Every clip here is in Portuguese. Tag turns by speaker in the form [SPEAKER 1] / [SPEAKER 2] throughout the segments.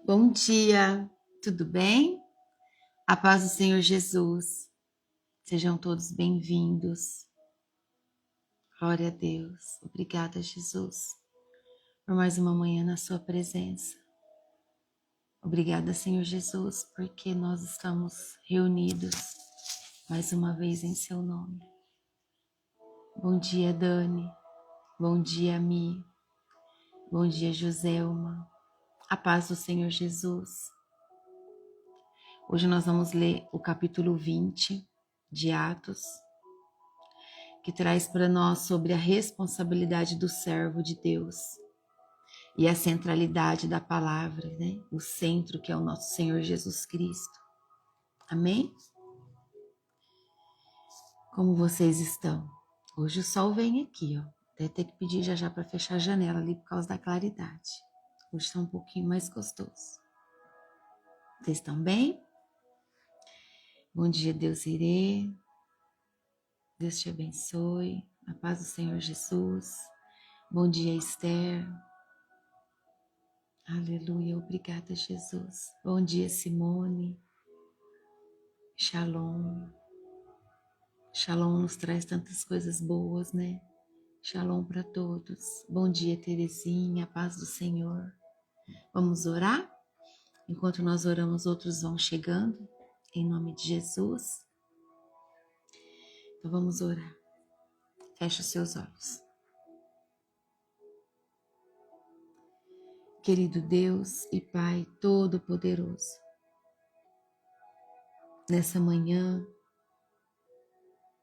[SPEAKER 1] Bom dia, tudo bem? A paz do Senhor Jesus. Sejam todos bem-vindos. Glória a Deus. Obrigada, Jesus, por mais uma manhã na sua presença. Obrigada, Senhor Jesus, porque nós estamos reunidos mais uma vez em seu nome. Bom dia, Dani. Bom dia, Mi. Bom dia, Joselma. A paz do Senhor Jesus. Hoje nós vamos ler o capítulo 20 de Atos, que traz para nós sobre a responsabilidade do servo de Deus e a centralidade da palavra, né? O centro que é o nosso Senhor Jesus Cristo. Amém? Como vocês estão? Hoje o sol vem aqui, ó. Até ter que pedir já para fechar a janela ali por causa da claridade. Hoje está um pouquinho mais gostoso. Vocês estão bem? Bom dia, Deus irê. Deus te abençoe. A paz do Senhor Jesus. Bom dia, Esther. Aleluia, obrigada, Jesus. Bom dia, Simone. Shalom. Shalom nos traz tantas coisas boas, né? Shalom para todos. Bom dia, Terezinha, a paz do Senhor. Vamos orar? Enquanto nós oramos, outros vão chegando, em nome de Jesus. Então vamos orar. Feche os seus olhos. Querido Deus e Pai Todo-Poderoso, nessa manhã,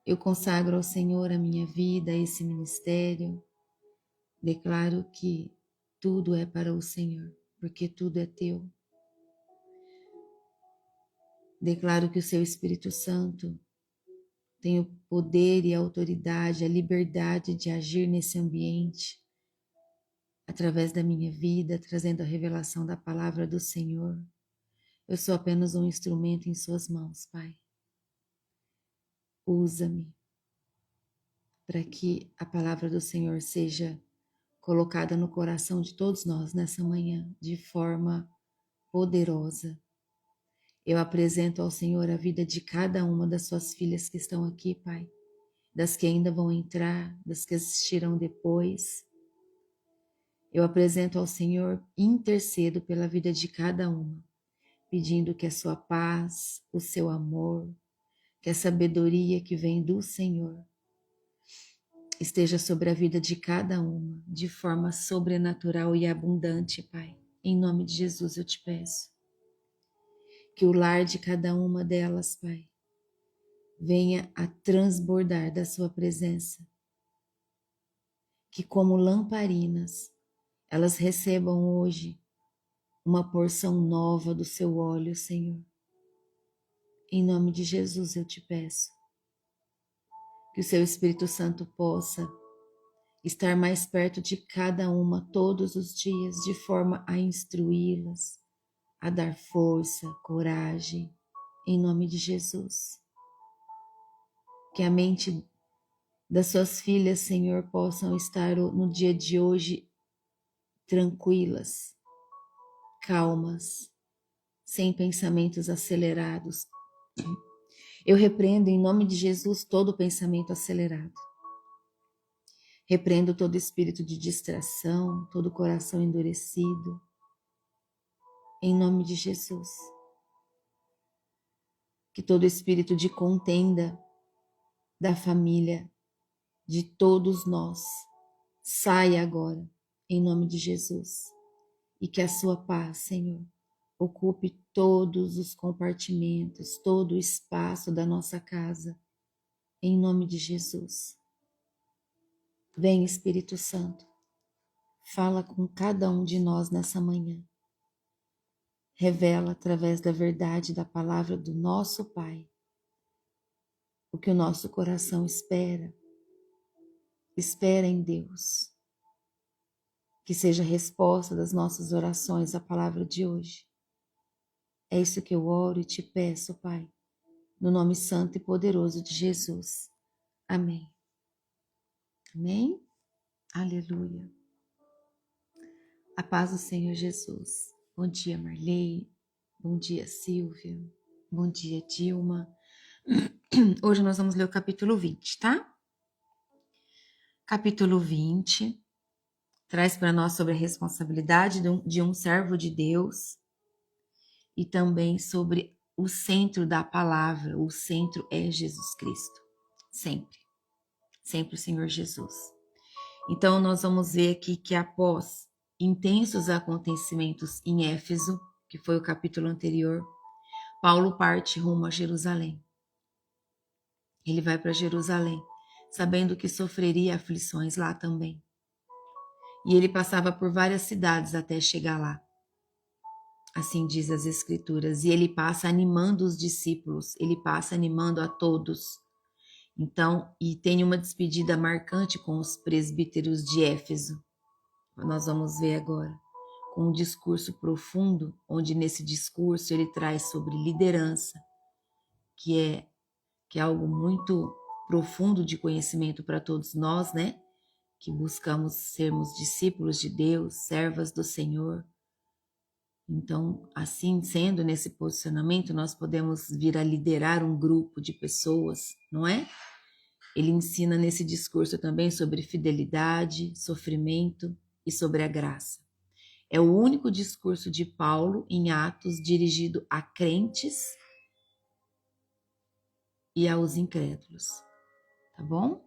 [SPEAKER 1] eu consagro ao Senhor a minha vida, esse ministério. Declaro que tudo é para o Senhor, porque tudo é teu. Declaro que o seu Espírito Santo tem o poder e a autoridade, a liberdade de agir nesse ambiente, através da minha vida, trazendo a revelação da palavra do Senhor. Eu sou apenas um instrumento em suas mãos, Pai. Usa-me para que a palavra do Senhor seja colocada no coração de todos nós nessa manhã, de forma poderosa. Eu apresento ao Senhor a vida de cada uma das suas filhas que estão aqui, Pai, das que ainda vão entrar, das que assistirão depois. Eu apresento ao Senhor, intercedo pela vida de cada uma, pedindo que a sua paz, o seu amor, que a sabedoria que vem do Senhor esteja sobre a vida de cada uma, de forma sobrenatural e abundante, Pai. Em nome de Jesus eu te peço. Que o lar de cada uma delas, Pai, venha a transbordar da sua presença. Que como lamparinas, elas recebam hoje uma porção nova do seu óleo, Senhor. Em nome de Jesus eu te peço. Que o seu Espírito Santo possa estar mais perto de cada uma todos os dias, de forma a instruí-las, a dar força, coragem, em nome de Jesus. Que a mente das suas filhas, Senhor, possam estar no dia de hoje tranquilas, calmas, sem pensamentos acelerados. Eu repreendo em nome de Jesus todo pensamento acelerado. Repreendo todo espírito de distração, todo coração endurecido. Em nome de Jesus. Que todo espírito de contenda da família, de todos nós, saia agora, em nome de Jesus. E que a sua paz, Senhor, ocupe todos os compartimentos, todo o espaço da nossa casa, em nome de Jesus. Vem, Espírito Santo, fala com cada um de nós nessa manhã. Revela através da verdade da palavra do nosso Pai o que o nosso coração espera. Espera em Deus. Que seja a resposta das nossas orações a palavra de hoje. É isso que eu oro e te peço, Pai, no nome santo e poderoso de Jesus. Amém. Amém? Aleluia. A paz do Senhor Jesus. Bom dia, Marley. Bom dia, Silvia. Bom dia, Dilma. Hoje nós vamos ler o capítulo 20, tá? Capítulo 20 traz para nós sobre a responsabilidade de um servo de Deus e também sobre o centro da palavra. O centro é Jesus Cristo. Sempre. Sempre o Senhor Jesus. Então, nós vamos ver aqui que após intensos acontecimentos em Éfeso, que foi o capítulo anterior, Paulo parte rumo a Jerusalém. Ele vai para Jerusalém, sabendo que sofreria aflições lá também. E ele passava por várias cidades até chegar lá. Assim diz as Escrituras. E ele passa animando os discípulos, ele passa animando a todos. Então, e tem uma despedida marcante com os presbíteros de Éfeso. Nós vamos ver agora. Com um discurso profundo, onde nesse discurso ele traz sobre liderança, que é algo muito profundo de conhecimento para todos nós, né? Que buscamos sermos discípulos de Deus, servas do Senhor. Então, assim sendo, nesse posicionamento, nós podemos vir a liderar um grupo de pessoas, não é? Ele ensina nesse discurso também sobre fidelidade, sofrimento e sobre a graça. É o único discurso de Paulo em Atos dirigido a crentes e aos incrédulos, tá bom?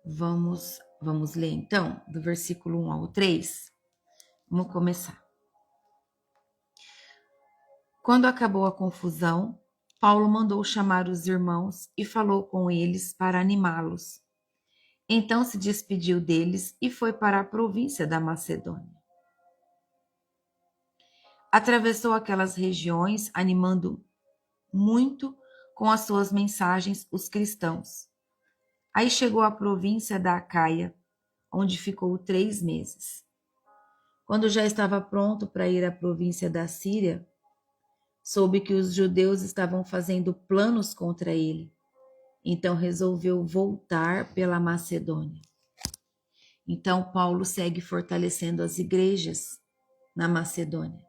[SPEAKER 1] Vamos ler então, do versículo 1 ao 3. Vamos começar. Quando acabou a confusão, Paulo mandou chamar os irmãos e falou com eles para animá-los. Então se despediu deles e foi para a província da Macedônia. Atravessou aquelas regiões, animando muito com as suas mensagens os cristãos. Aí chegou à província da Acaia, onde ficou 3 meses. Quando já estava pronto para ir à província da Síria, soube que os judeus estavam fazendo planos contra ele. Então resolveu voltar pela Macedônia. Então Paulo segue fortalecendo as igrejas na Macedônia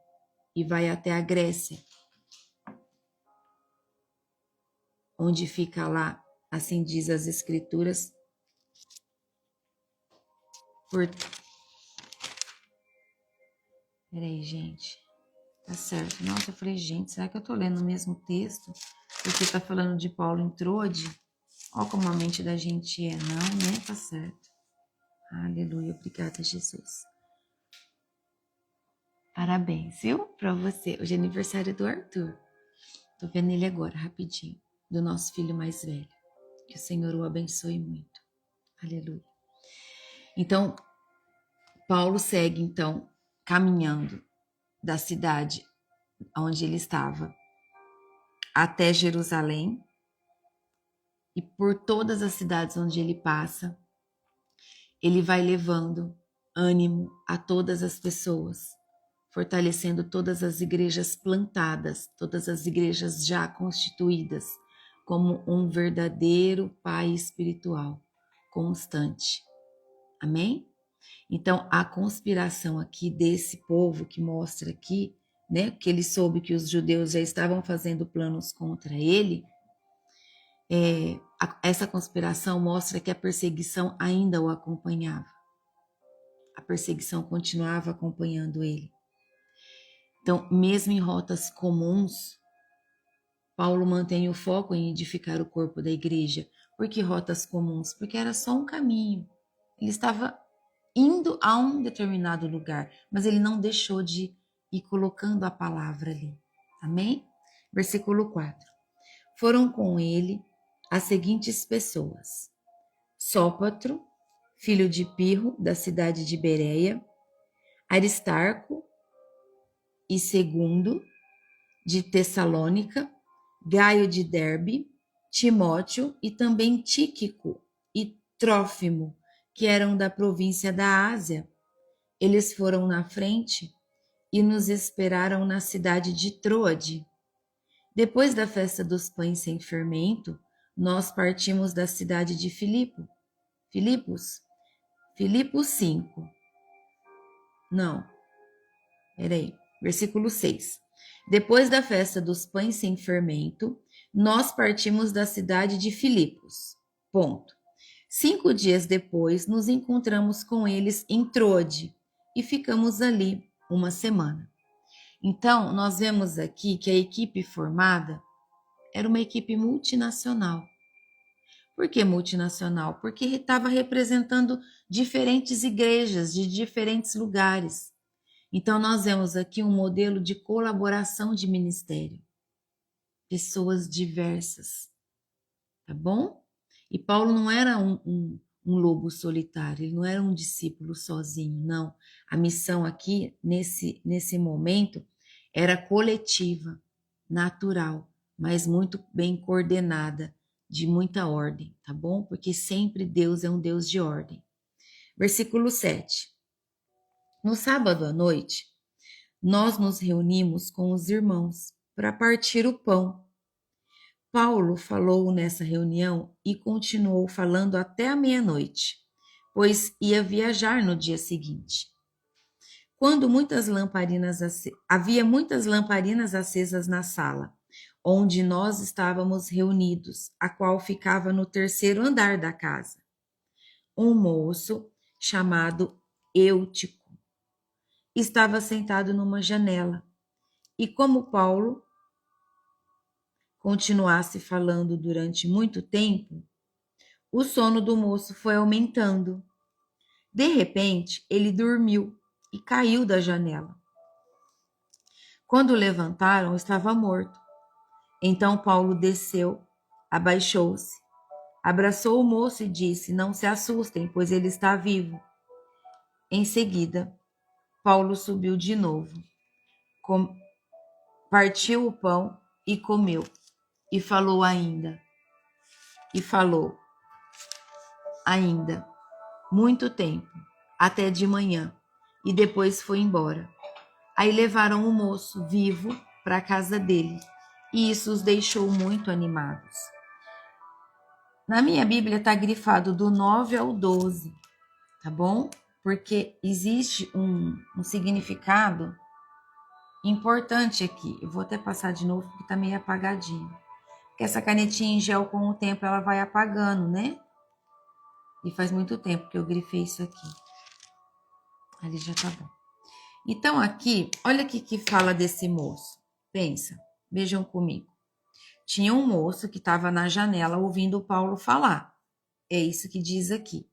[SPEAKER 1] e vai até a Grécia, onde fica lá, assim diz as Escrituras, Peraí, gente. Tá certo. Nossa, eu falei, gente, será que eu tô lendo o mesmo texto? Porque tá falando de Paulo em Trode? Ó como a mente da gente é. Não, né? Tá certo. Aleluia. Obrigada, Jesus. Parabéns, viu? Pra você. Hoje é aniversário do Arthur. Tô vendo ele agora, rapidinho. Do nosso filho mais velho. Que o Senhor o abençoe muito. Aleluia. Então, Paulo segue, então, caminhando da cidade onde ele estava até Jerusalém, e por todas as cidades onde ele passa, ele vai levando ânimo a todas as pessoas, fortalecendo todas as igrejas plantadas, todas as igrejas já constituídas, como um verdadeiro pai espiritual constante. Amém? Então, a conspiração aqui desse povo que mostra aqui, né, que ele soube que os judeus já estavam fazendo planos contra ele, essa conspiração mostra que a perseguição ainda o acompanhava. A perseguição continuava acompanhando ele. Então, mesmo em rotas comuns, Paulo mantém o foco em edificar o corpo da igreja. Por que rotas comuns? Porque era só um caminho. Ele estava indo a um determinado lugar, mas ele não deixou de ir colocando a palavra ali. Amém? Versículo 4. Foram com ele as seguintes pessoas: Sópatro, filho de Pirro, da cidade de Bereia, Aristarco e Segundo, de Tessalônica, Gaio de Derbe, Timóteo e também Tíquico e Trófimo, que eram da província da Ásia. Eles foram na frente e nos esperaram na cidade de Troade. Depois da festa dos pães sem fermento, nós partimos da cidade de Filipos 5. Não. Peraí, versículo 6. Depois da festa dos pães sem fermento, nós partimos da cidade de Filipos. Ponto. 5 dias depois, nos encontramos com eles em Troade e ficamos ali uma semana. Então, nós vemos aqui que a equipe formada era uma equipe multinacional. Por que multinacional? Porque estava representando diferentes igrejas de diferentes lugares. Então, nós vemos aqui um modelo de colaboração de ministério. Pessoas diversas, tá bom? E Paulo não era um lobo solitário, ele não era um discípulo sozinho, não. A missão aqui, nesse momento, era coletiva, natural, mas muito bem coordenada, de muita ordem, tá bom? Porque sempre Deus é um Deus de ordem. Versículo 7. No sábado à noite, nós nos reunimos com os irmãos para partir o pão. Paulo falou nessa reunião e continuou falando até a meia-noite, pois ia viajar no dia seguinte. Quando havia muitas lamparinas acesas na sala, onde nós estávamos reunidos, a qual ficava no terceiro andar da casa. Um moço chamado Eutico estava sentado numa janela, e como Paulo continuasse falando durante muito tempo, o sono do moço foi aumentando. De repente, ele dormiu e caiu da janela. Quando o levantaram, estava morto. Então Paulo desceu, abaixou-se, abraçou o moço e disse: Não se assustem, pois ele está vivo. Em seguida, Paulo subiu de novo, partiu o pão e comeu, e falou ainda, muito tempo, até de manhã, e depois foi embora. Aí levaram o moço vivo para a casa dele, e isso os deixou muito animados. Na minha Bíblia está grifado do 9 ao 12, tá bom? Porque existe um significado importante aqui. Eu vou até passar de novo porque está meio apagadinho. Porque essa canetinha em gel, com o tempo, ela vai apagando, né? E faz muito tempo que eu grifei isso aqui. Ali já tá bom. Então, aqui, olha o que fala desse moço. Pensa, vejam comigo. Tinha um moço que estava na janela ouvindo o Paulo falar. É isso que diz aqui.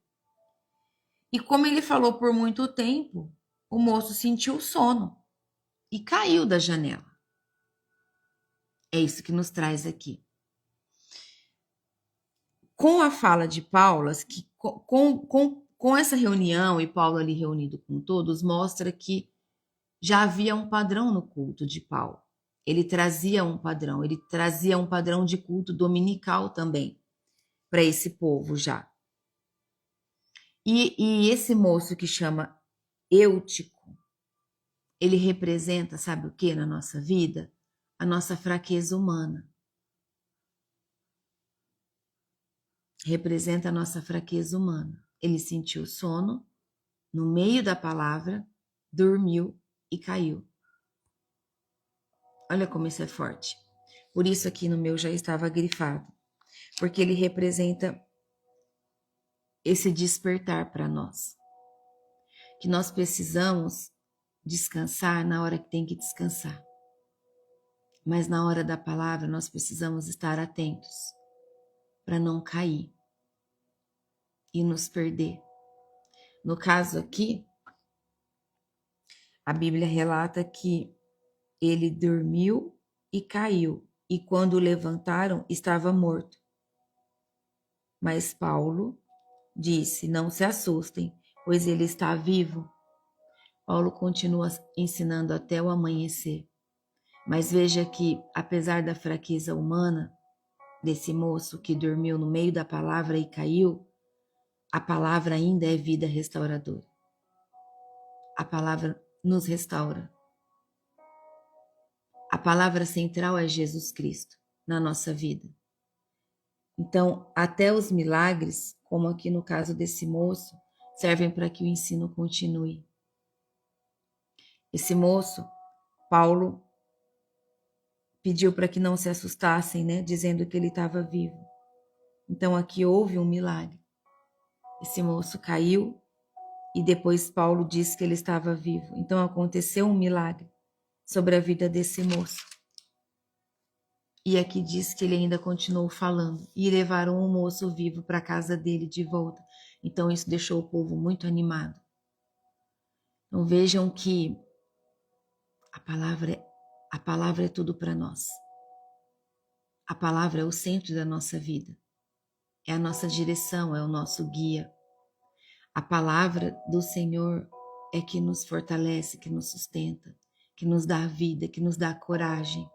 [SPEAKER 1] E como ele falou por muito tempo, o moço sentiu sono e caiu da janela. É isso que nos traz aqui. Com a fala de Paulo, que com essa reunião e Paulo ali reunido com todos, mostra que já havia um padrão no culto de Paulo. Ele trazia um padrão de culto dominical também para esse povo já. E esse moço que chama Eutico, ele representa, sabe o que na nossa vida? A nossa fraqueza humana. Representa a nossa fraqueza humana. Ele sentiu sono, no meio da palavra, dormiu e caiu. Olha como isso é forte. Por isso aqui no meu já estava grifado. Porque ele representa esse despertar para nós. Que nós precisamos descansar na hora que tem que descansar. Mas na hora da palavra nós precisamos estar atentos para não cair e nos perder. No caso aqui, a Bíblia relata que ele dormiu e caiu, e quando o levantaram, estava morto. Mas Paulo disse: Não se assustem, pois ele está vivo. Paulo continua ensinando até o amanhecer. Mas veja que, apesar da fraqueza humana desse moço que dormiu no meio da palavra e caiu, a palavra ainda é vida restauradora. A palavra nos restaura. A palavra central é Jesus Cristo na nossa vida. Então, até os milagres, como aqui no caso desse moço, servem para que o ensino continue. Esse moço, Paulo, pediu para que não se assustassem, né? Dizendo que ele estava vivo. Então aqui houve um milagre. Esse moço caiu e depois Paulo disse que ele estava vivo. Então aconteceu um milagre sobre a vida desse moço. E aqui diz que ele ainda continuou falando. E levaram o moço vivo para a casa dele de volta. Então isso deixou o povo muito animado. Então vejam que a palavra é tudo para nós. A palavra é o centro da nossa vida. É a nossa direção, é o nosso guia. A palavra do Senhor é que nos fortalece, que nos sustenta, que nos dá a vida, que nos dá a coragem,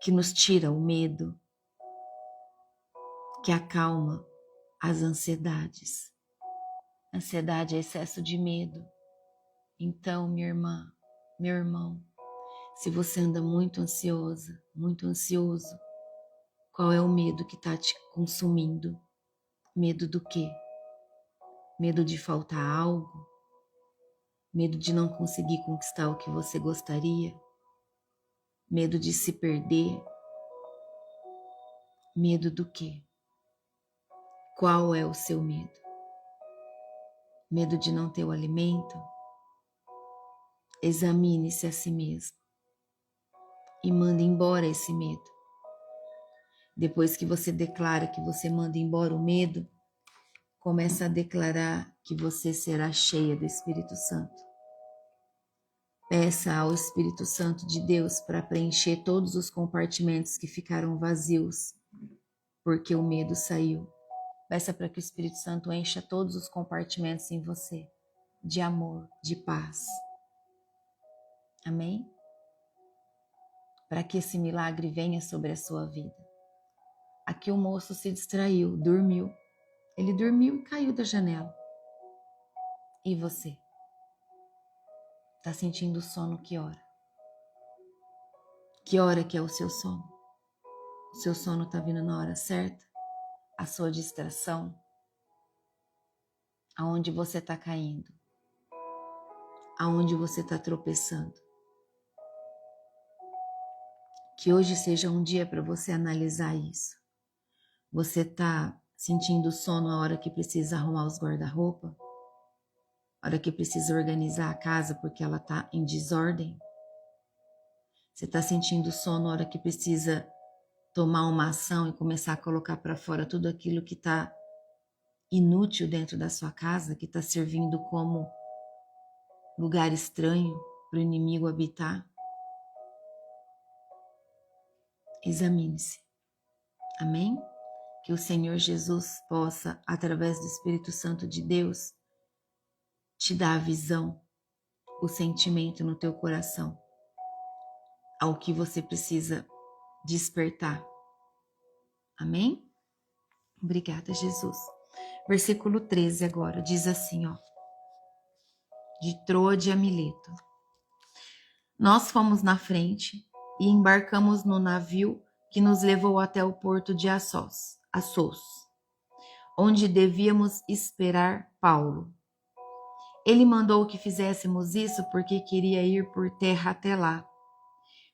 [SPEAKER 1] que nos tira o medo, que acalma as ansiedades. Ansiedade é excesso de medo. Então, minha irmã, meu irmão, se você anda muito ansiosa, muito ansioso, qual é o medo que está te consumindo? Medo do quê? Medo de faltar algo? Medo de não conseguir conquistar o que você gostaria? Medo de se perder? Medo do quê? Qual é o seu medo? Medo de não ter o alimento? Examine-se a si mesmo e mande embora esse medo. Depois que você declara que você manda embora o medo, começa a declarar que você será cheia do Espírito Santo. Peça ao Espírito Santo de Deus para preencher todos os compartimentos que ficaram vazios, porque o medo saiu. Peça para que o Espírito Santo encha todos os compartimentos em você, de amor, de paz. Amém? Para que esse milagre venha sobre a sua vida. Aqui o moço se distraiu, dormiu. Ele dormiu e caiu da janela. E você? Está sentindo sono que hora? Que hora que é o seu sono? O seu sono está vindo na hora certa? A sua distração? Aonde você está caindo? Aonde você está tropeçando? Que hoje seja um dia para você analisar isso. Você está sentindo sono a hora que precisa arrumar os guarda-roupa? A hora que precisa organizar a casa porque ela está em desordem? Você está sentindo sono a hora que precisa tomar uma ação e começar a colocar para fora tudo aquilo que está inútil dentro da sua casa, que está servindo como lugar estranho para o inimigo habitar? Examine-se. Amém? Que o Senhor Jesus possa, através do Espírito Santo de Deus, te dar a visão, o sentimento no teu coração, ao que você precisa despertar. Amém? Obrigada, Jesus. Versículo 13 agora, diz assim, ó. De Troade a Mileto. Nós fomos na frente e embarcamos no navio que nos levou até o porto de Assos, onde devíamos esperar Paulo. Ele mandou que fizéssemos isso porque queria ir por terra até lá.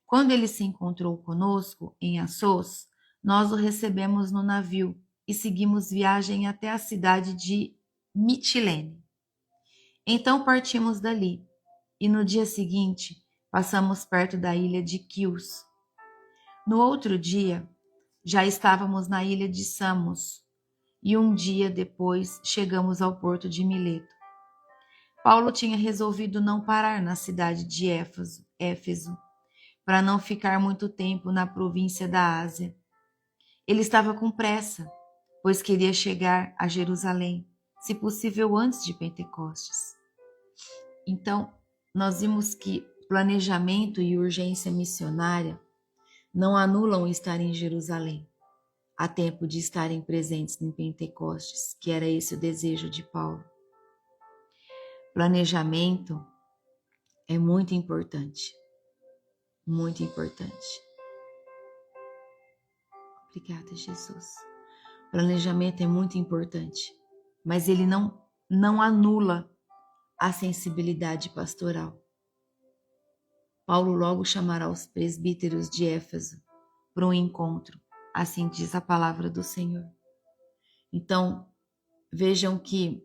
[SPEAKER 1] Quando ele se encontrou conosco em Assos, nós o recebemos no navio e seguimos viagem até a cidade de Mitilene. Então partimos dali e no dia seguinte passamos perto da ilha de Quios. No outro dia já estávamos na ilha de Samos e um dia depois chegamos ao porto de Mileto. Paulo tinha resolvido não parar na cidade de Éfeso, para não ficar muito tempo na província da Ásia. Ele estava com pressa, pois queria chegar a Jerusalém, se possível antes de Pentecostes. Então, nós vimos que planejamento e urgência missionária não anulam estar em Jerusalém, a tempo de estarem presentes em Pentecostes, que era esse o desejo de Paulo. Planejamento é muito importante. Muito importante. Obrigada, Jesus. Planejamento é muito importante, mas ele não anula a sensibilidade pastoral. Paulo logo chamará os presbíteros de Éfeso para um encontro, assim diz a palavra do Senhor. Então, vejam que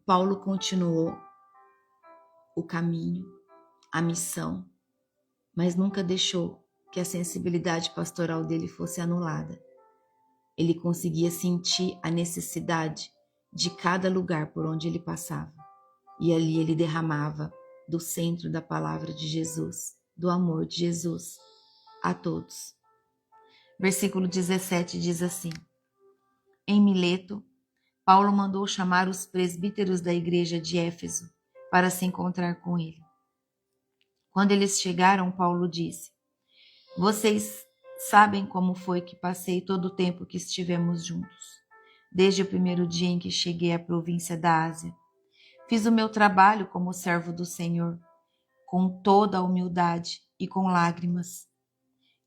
[SPEAKER 1] Paulo continuou o caminho, a missão, mas nunca deixou que a sensibilidade pastoral dele fosse anulada. Ele conseguia sentir a necessidade de cada lugar por onde ele passava. E ali ele derramava do centro da palavra de Jesus, do amor de Jesus a todos. Versículo 17 diz assim: Em Mileto, Paulo mandou chamar os presbíteros da igreja de Éfeso para se encontrar com ele. Quando eles chegaram, Paulo disse: Vocês sabem como foi que passei todo o tempo que estivemos juntos, desde o primeiro dia em que cheguei à província da Ásia. Fiz o meu trabalho como servo do Senhor, com toda a humildade e com lágrimas.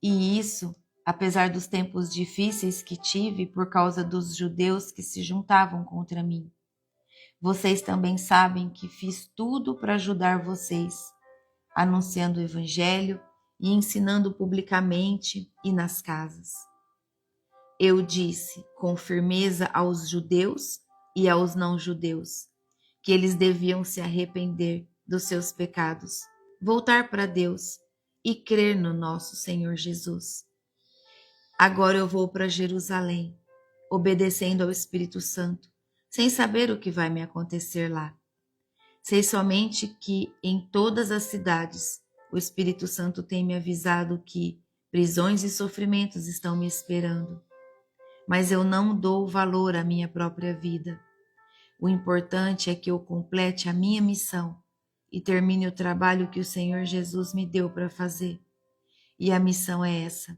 [SPEAKER 1] E isso, apesar dos tempos difíceis que tive por causa dos judeus que se juntavam contra mim. Vocês também sabem que fiz tudo para ajudar vocês, anunciando o Evangelho e ensinando publicamente e nas casas. Eu disse com firmeza aos judeus e aos não-judeus que eles deviam se arrepender dos seus pecados, voltar para Deus e crer no nosso Senhor Jesus. Agora eu vou para Jerusalém, obedecendo ao Espírito Santo, sem saber o que vai me acontecer lá. Sei somente que em todas as cidades o Espírito Santo tem me avisado que prisões e sofrimentos estão me esperando. Mas eu não dou valor à minha própria vida. O importante é que eu complete a minha missão e termine o trabalho que o Senhor Jesus me deu para fazer. E a missão é essa: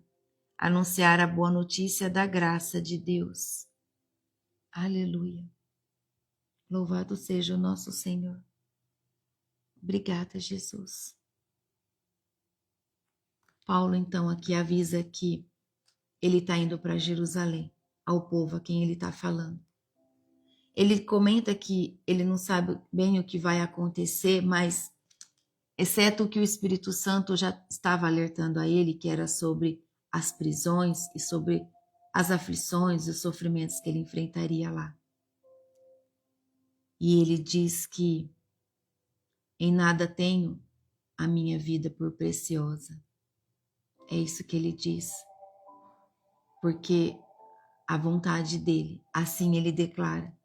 [SPEAKER 1] anunciar a boa notícia da graça de Deus. Aleluia. Louvado seja o nosso Senhor. Obrigada, Jesus. Paulo, então, aqui avisa que ele está indo para Jerusalém, ao povo a quem ele está falando. Ele comenta que ele não sabe bem o que vai acontecer, mas, exceto o que o Espírito Santo já estava alertando a ele, que era sobre as prisões e sobre as aflições e os sofrimentos que ele enfrentaria lá. E ele diz que em nada tenho a minha vida por preciosa. É isso que ele diz. Porque a vontade dele, assim ele declara,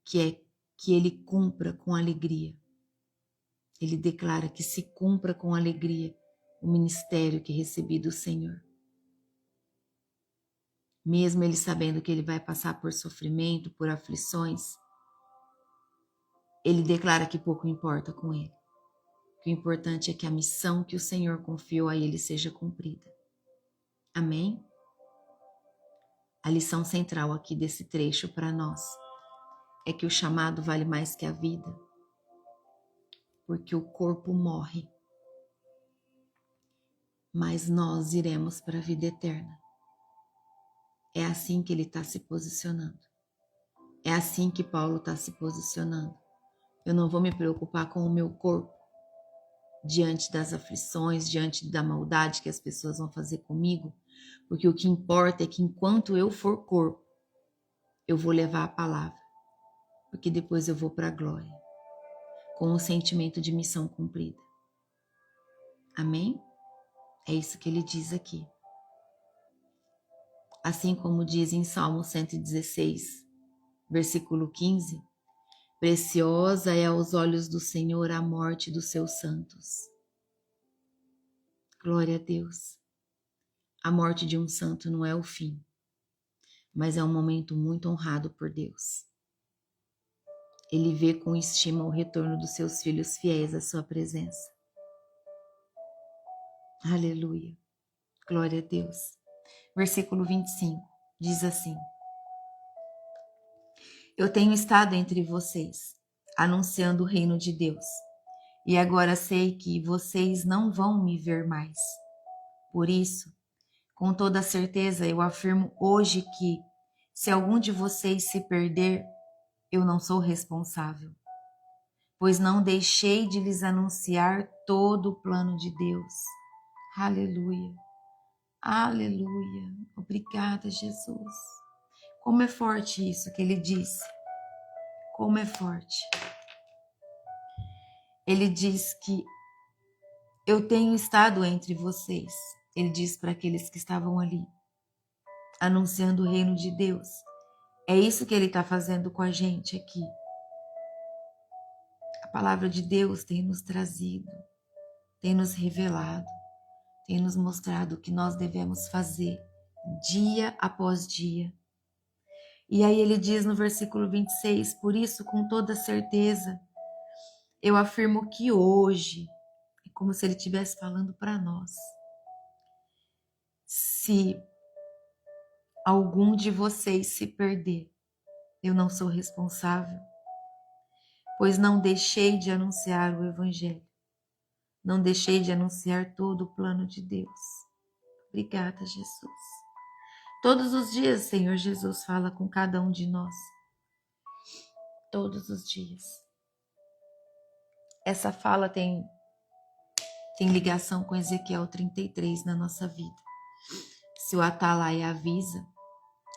[SPEAKER 1] que é que ele cumpra com alegria. Ele declara que se cumpra com alegria o ministério que recebi do Senhor. Mesmo ele sabendo que ele vai passar por sofrimento, por aflições, ele declara que pouco importa com ele. Que o importante é que a missão que o Senhor confiou a ele seja cumprida. Amém? A lição central aqui desse trecho para nós é que o chamado vale mais que a vida, porque o corpo morre, mas nós iremos para a vida eterna. É assim que ele está se posicionando. É assim que Paulo está se posicionando. Eu não vou me preocupar com o meu corpo diante das aflições, diante da maldade que as pessoas vão fazer comigo, porque o que importa é que enquanto eu for corpo, eu vou levar a palavra, porque depois eu vou para a glória, com o sentimento de missão cumprida. Amém? É isso que ele diz aqui. Assim como diz em Salmo 116, versículo 15, preciosa é aos olhos do Senhor a morte dos seus santos. Glória a Deus. A morte de um santo não é o fim, mas é um momento muito honrado por Deus. Ele vê com estima o retorno dos seus filhos fiéis à sua presença. Aleluia. Glória a Deus. Versículo 25 diz assim: Eu tenho estado entre vocês, anunciando o reino de Deus, e agora sei que vocês não vão me ver mais. Por isso, com toda certeza, eu afirmo hoje que, se algum de vocês se perder, eu não sou responsável. pois não deixei de lhes anunciar todo o plano de Deus. Aleluia, aleluia. Obrigada, Jesus. Como é forte isso que ele disse. Como é forte. Ele diz que eu tenho estado entre vocês. Ele diz para aqueles que estavam ali, anunciando o reino de Deus. É isso que ele está fazendo com a gente aqui. A palavra de Deus tem nos trazido, tem nos revelado, tem nos mostrado o que nós devemos fazer dia após dia. E aí ele diz no versículo 26, por isso, com toda certeza, eu afirmo que hoje, é como se ele estivesse falando para nós, se algum de vocês se perder, eu não sou responsável, pois não deixei de anunciar o Evangelho, não deixei de anunciar todo o plano de Deus. Obrigada, Jesus. Todos os dias, Senhor Jesus fala com cada um de nós. Todos os dias. Essa fala tem ligação com Ezequiel 33 na nossa vida. Se o atalaia avisa,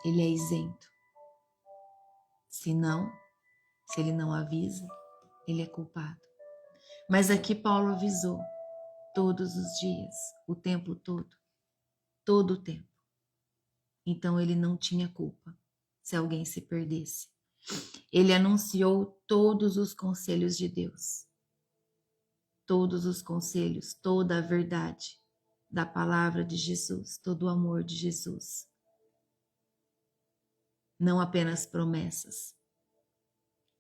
[SPEAKER 1] ele é isento. Se ele não avisa, ele é culpado. Mas aqui Paulo avisou todos os dias, o tempo todo o tempo. Então ele não tinha culpa se alguém se perdesse. Ele anunciou todos os conselhos de Deus. Todos os conselhos, toda a verdade da palavra de Jesus, todo o amor de Jesus. Não apenas promessas,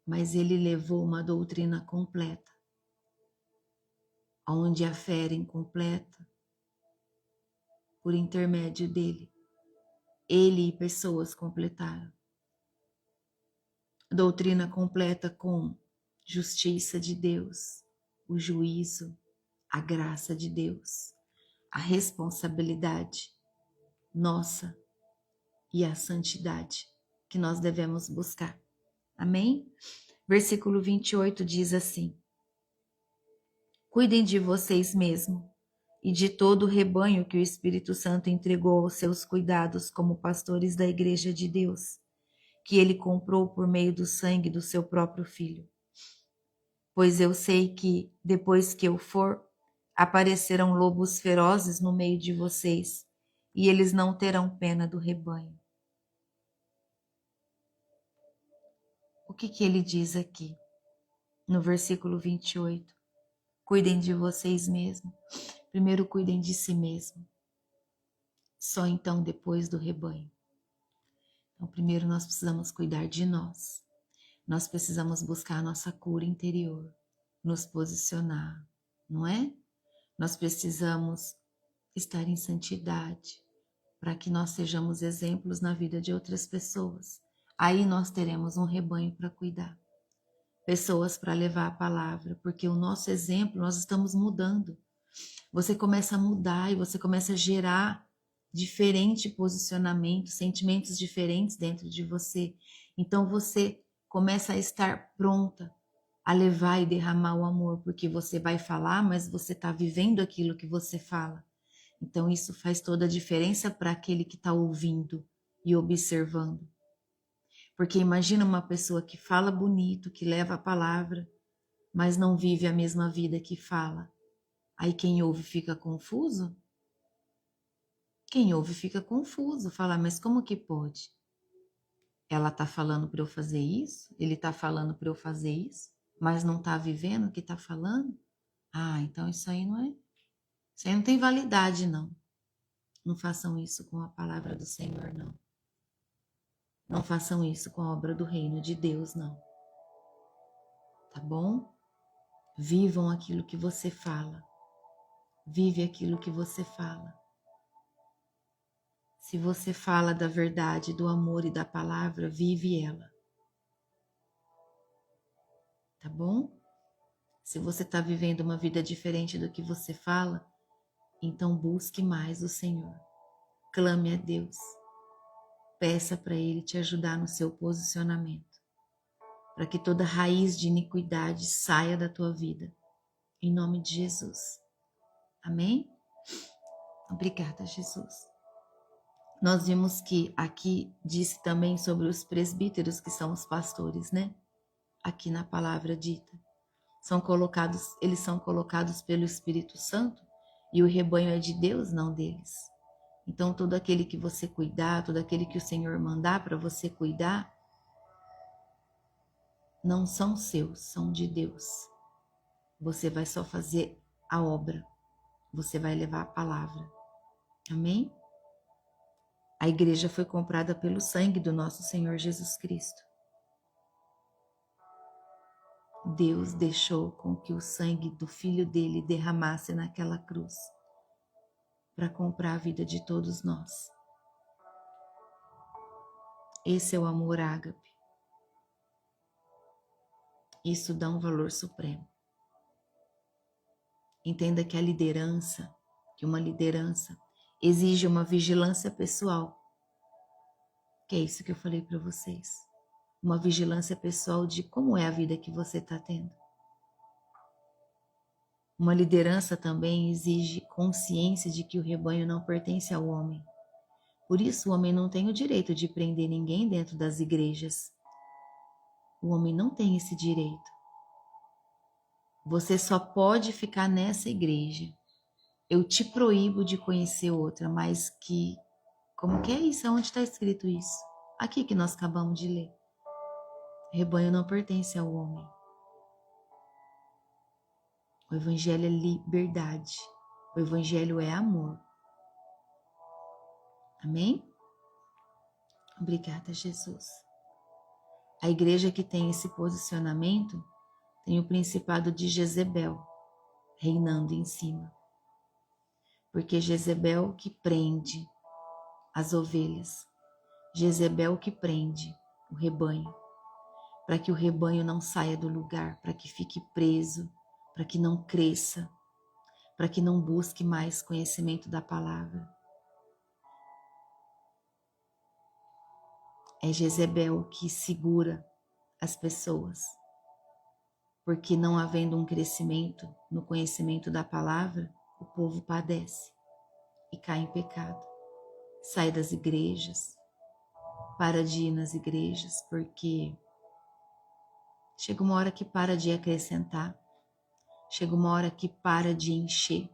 [SPEAKER 1] mas ele levou uma doutrina completa, onde a fé era incompleta, por intermédio dele, ele e pessoas completaram. Doutrina completa com justiça de Deus, o juízo, a graça de Deus, a responsabilidade nossa e a santidade que nós devemos buscar. Amém? Versículo 28 diz assim: cuidem de vocês mesmos e de todo o rebanho que o Espírito Santo entregou aos seus cuidados como pastores da igreja de Deus, que ele comprou por meio do sangue do seu próprio Filho. Pois eu sei que, depois que eu for, aparecerão lobos ferozes no meio de vocês, e eles não terão pena do rebanho. O que ele diz aqui, no versículo 28? Cuidem de vocês mesmos. Primeiro cuidem de si mesmo. Só então depois do rebanho. Então primeiro nós precisamos cuidar de nós. Nós precisamos buscar a nossa cura interior, nos posicionar, não é? Nós precisamos estar em santidade para que nós sejamos exemplos na vida de outras pessoas. Aí nós teremos um rebanho para cuidar, pessoas para levar a palavra, porque o nosso exemplo, nós estamos mudando. Você começa a mudar e você começa a gerar diferente posicionamento, sentimentos diferentes dentro de você. Então você começa a estar pronta a levar e derramar o amor, porque você vai falar, mas você está vivendo aquilo que você fala. Então isso faz toda a diferença para aquele que está ouvindo e observando. Porque imagina uma pessoa que fala bonito, que leva a palavra, mas não vive a mesma vida que fala. Aí quem ouve fica confuso? Quem ouve fica confuso, fala, mas como que pode? Ela está falando para eu fazer isso? Ele está falando para eu fazer isso? Mas não está vivendo o que está falando? Ah, então isso aí não é. Isso aí não tem validade, não. Não façam isso com a palavra do Senhor, não. Não façam isso com a obra do reino de Deus, não. Tá bom? Vivam aquilo que você fala. Vive aquilo que você fala. Se você fala da verdade, do amor e da palavra, vive ela. Tá bom? Se você está vivendo uma vida diferente do que você fala, então busque mais o Senhor. Clame a Deus. Peça para Ele te ajudar no seu posicionamento. para que toda raiz de iniquidade saia da tua vida, em nome de Jesus. Amém? Obrigada, Jesus. Nós vimos que aqui disse também sobre os presbíteros, que são os pastores, né? Aqui na palavra dita. Eles são colocados pelo Espírito Santo e o rebanho é de Deus, não deles. Então, todo aquele que você cuidar, todo aquele que o Senhor mandar para você cuidar, não são seus, são de Deus. Você vai só fazer a obra, você vai levar a palavra. Amém? A igreja foi comprada pelo sangue do nosso Senhor Jesus Cristo. Deus deixou com que o sangue do Filho dele derramasse naquela cruz para comprar a vida de todos nós. Esse é o amor ágape. Isso dá um valor supremo. Entenda que uma liderança exige uma vigilância pessoal. Que é isso que eu falei para vocês. Uma vigilância pessoal de como é a vida que você está tendo. Uma liderança também exige consciência de que o rebanho não pertence ao homem. Por isso, o homem não tem o direito de prender ninguém dentro das igrejas. O homem não tem esse direito. Você só pode ficar nessa igreja. Eu te proíbo de conhecer outra, mas que... Como que é isso? Onde está escrito isso? Aqui que nós acabamos de ler. O rebanho não pertence ao homem. O evangelho é liberdade. O evangelho é amor. Amém? Obrigada, Jesus. A igreja que tem esse posicionamento tem o principado de Jezebel reinando em cima. Porque Jezebel que prende as ovelhas. Jezebel que prende o rebanho. Para que o rebanho não saia do lugar, para que fique preso, para que não cresça, para que não busque mais conhecimento da palavra. É Jezebel que segura as pessoas, porque não havendo um crescimento no conhecimento da palavra, o povo padece e cai em pecado. Sai das igrejas, para de ir nas igrejas, porque chega uma hora que para de acrescentar, chega uma hora que para de encher.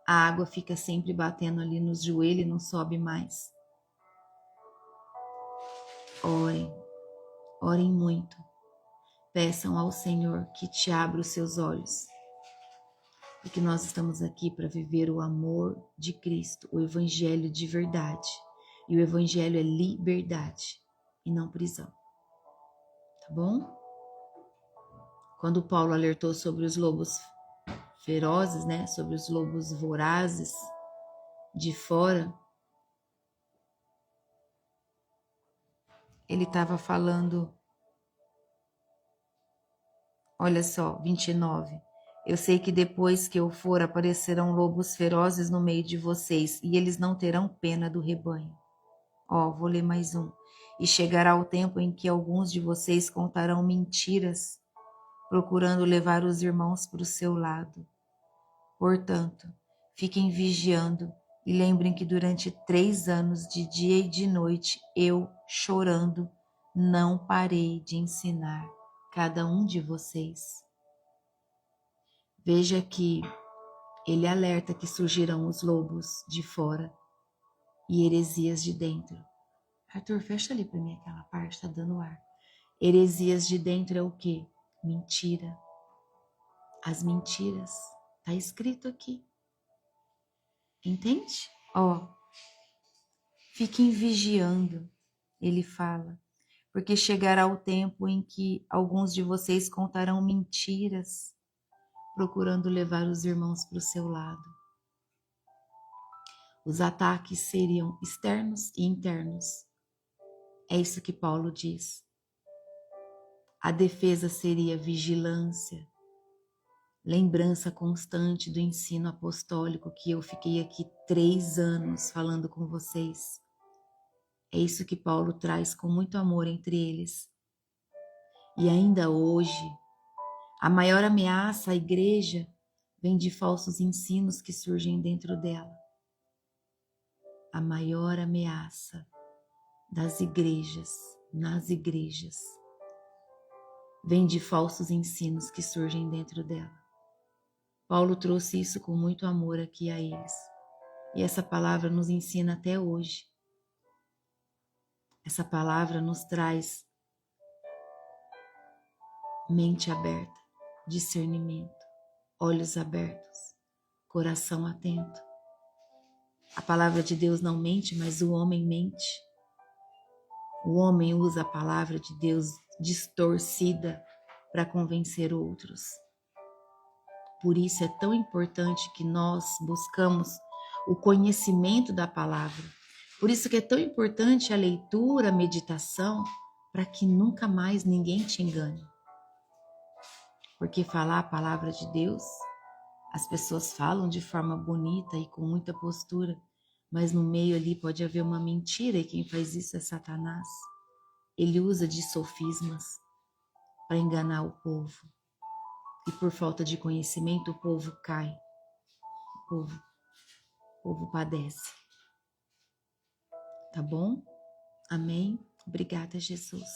[SPEAKER 1] A água fica sempre batendo ali nos joelhos e não sobe mais. Orem, orem muito. Peçam ao Senhor que te abra os seus olhos. Porque nós estamos aqui para viver o amor de Cristo, o evangelho de verdade. E o evangelho é liberdade e não prisão. Tá bom? Quando Paulo alertou sobre os lobos ferozes, né, sobre os lobos vorazes de fora, ele estava falando, olha só, 29. Eu sei que depois que eu for aparecerão lobos ferozes no meio de vocês e eles não terão pena do rebanho. Ó, vou ler mais um. E chegará o tempo em que alguns de vocês contarão mentiras, procurando levar os irmãos para o seu lado. Portanto, fiquem vigiando e lembrem que durante 3 anos, de dia e de noite, eu, chorando, não parei de ensinar cada um de vocês. Veja que ele alerta que surgirão os lobos de fora e heresias de dentro. Arthur, fecha ali para mim aquela parte, tá dando ar. Heresias de dentro é o quê? Mentira. As mentiras. Tá escrito aqui. Entende? Ó, fiquem vigiando, ele fala, porque chegará o tempo em que alguns de vocês contarão mentiras, procurando levar os irmãos para o seu lado. Os ataques seriam externos e internos. É isso que Paulo diz. A defesa seria vigilância, lembrança constante do ensino apostólico que eu fiquei aqui 3 anos falando com vocês. É isso que Paulo traz com muito amor entre eles. E ainda hoje, a maior ameaça à igreja vem de falsos ensinos que surgem dentro dela. A maior ameaça das igrejas, nas igrejas, vem de falsos ensinos que surgem dentro dela. Paulo trouxe isso com muito amor aqui a eles. E essa palavra nos ensina até hoje. Essa palavra nos traz mente aberta, discernimento, olhos abertos, coração atento. A palavra de Deus não mente, mas o homem mente. O homem usa a palavra de Deus distorcida para convencer outros. Por isso é tão importante que nós buscamos o conhecimento da palavra. Por isso que é tão importante a leitura, a meditação, para que nunca mais ninguém te engane. Porque falar a palavra de Deus, as pessoas falam de forma bonita e com muita postura, mas no meio ali pode haver uma mentira e quem faz isso é Satanás. Ele usa de sofismas para enganar o povo. E por falta de conhecimento o povo cai, o povo padece. Tá bom? Amém? Obrigada, Jesus.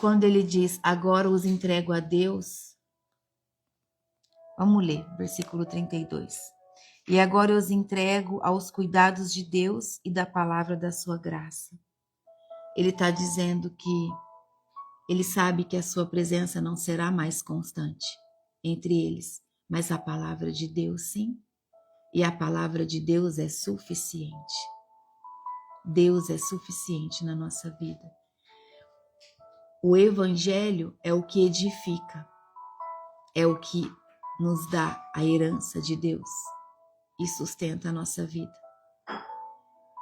[SPEAKER 1] Quando ele diz, agora os entrego a Deus, vamos ler, versículo 32. E agora eu os entrego aos cuidados de Deus e da palavra da sua graça. Ele está dizendo que ele sabe que a sua presença não será mais constante entre eles, mas a palavra de Deus sim. E a palavra de Deus é suficiente. Deus é suficiente na nossa vida. O evangelho é o que edifica, é o que nos dá a herança de Deus e sustenta a nossa vida.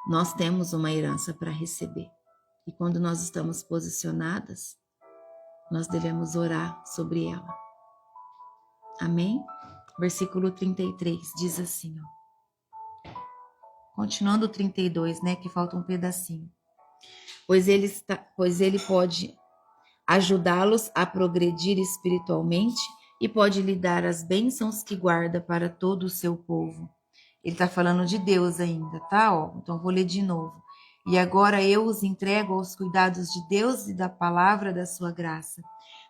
[SPEAKER 1] Nós temos uma herança para receber. E quando nós estamos posicionadas, nós devemos orar sobre ela. Amém? Versículo 33 diz assim, ó. Continuando o 32, né, que falta um pedacinho. Pois ele pode ajudá-los a progredir espiritualmente e pode lhe dar as bênçãos que guarda para todo o seu povo. Ele está falando de Deus ainda, tá? Ó, então vou ler de novo. E agora eu os entrego aos cuidados de Deus e da palavra da sua graça,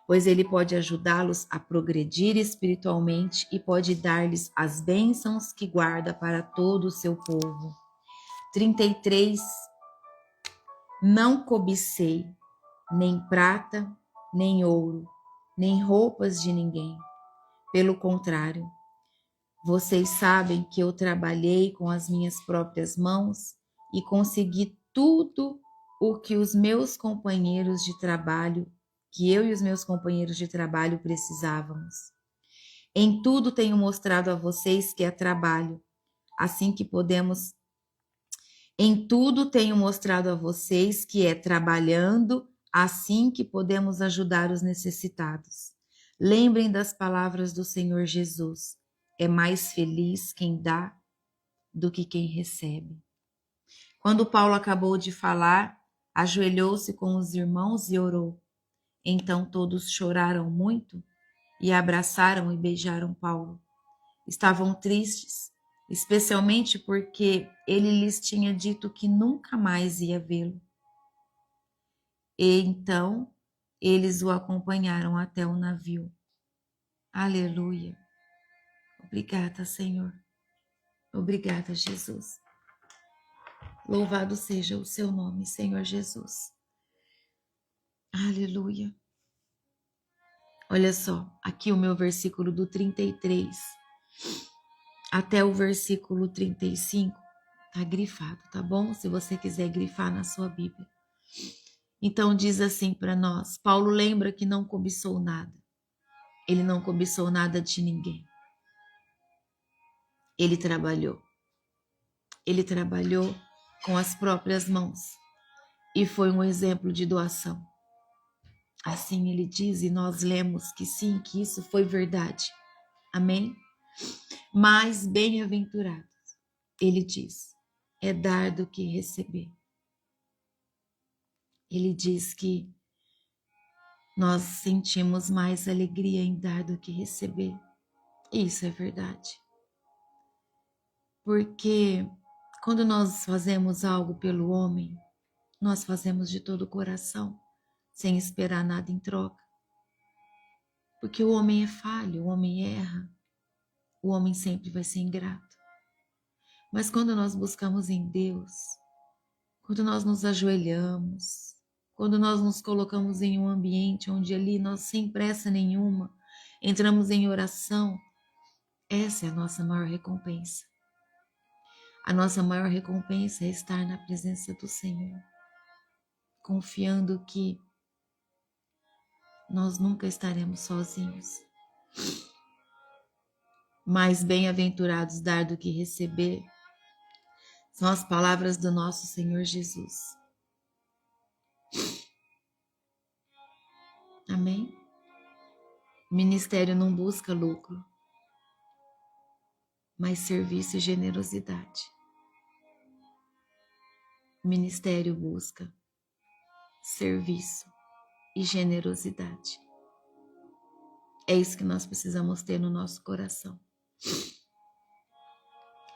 [SPEAKER 1] pois ele pode ajudá-los a progredir espiritualmente e pode dar-lhes as bênçãos que guarda para todo o seu povo. 33. Não cobicei nem prata, nem ouro, nem roupas de ninguém. Pelo contrário, vocês sabem que eu trabalhei com as minhas próprias mãos e consegui tudo o que os meus companheiros de trabalho, que eu e os meus companheiros de trabalho precisávamos. Em tudo tenho mostrado a vocês que é trabalho, assim que podemos. Em tudo tenho mostrado a vocês que é trabalhando, assim que podemos ajudar os necessitados. Lembrem das palavras do Senhor Jesus. É mais feliz quem dá do que quem recebe. Quando Paulo acabou de falar, ajoelhou-se com os irmãos e orou. Então todos choraram muito e abraçaram e beijaram Paulo. Estavam tristes, especialmente porque ele lhes tinha dito que nunca mais ia vê-lo. E então eles o acompanharam até o navio. Aleluia. Obrigada, Senhor. Obrigada, Jesus. Louvado seja o seu nome, Senhor Jesus. Aleluia. Olha só, aqui o meu versículo do 33 até o versículo 35 tá grifado, tá bom? Se você quiser grifar na sua Bíblia. Então diz assim para nós, Paulo lembra que não cobiçou nada. Ele não cobiçou nada de ninguém. Ele trabalhou. Ele trabalhou com as próprias mãos e foi um exemplo de doação. Assim ele diz e nós lemos que sim, que isso foi verdade. Amém? Mas bem-aventurados, ele diz, é dar do que receber. Ele diz que nós sentimos mais alegria em dar do que receber. Isso é verdade. Porque quando nós fazemos algo pelo homem, nós fazemos de todo o coração, sem esperar nada em troca. Porque o homem é falho, o homem erra, o homem sempre vai ser ingrato. Mas quando nós buscamos em Deus, quando nós nos ajoelhamos, quando nós nos colocamos em um ambiente onde ali nós, sem pressa nenhuma, entramos em oração, essa é a nossa maior recompensa. A nossa maior recompensa é estar na presença do Senhor, confiando que nós nunca estaremos sozinhos. Mais bem-aventurados dar do que receber, são as palavras do nosso Senhor Jesus. Amém? O ministério não busca lucro, mas serviço e generosidade. O ministério busca serviço e generosidade. É isso que nós precisamos ter no nosso coração.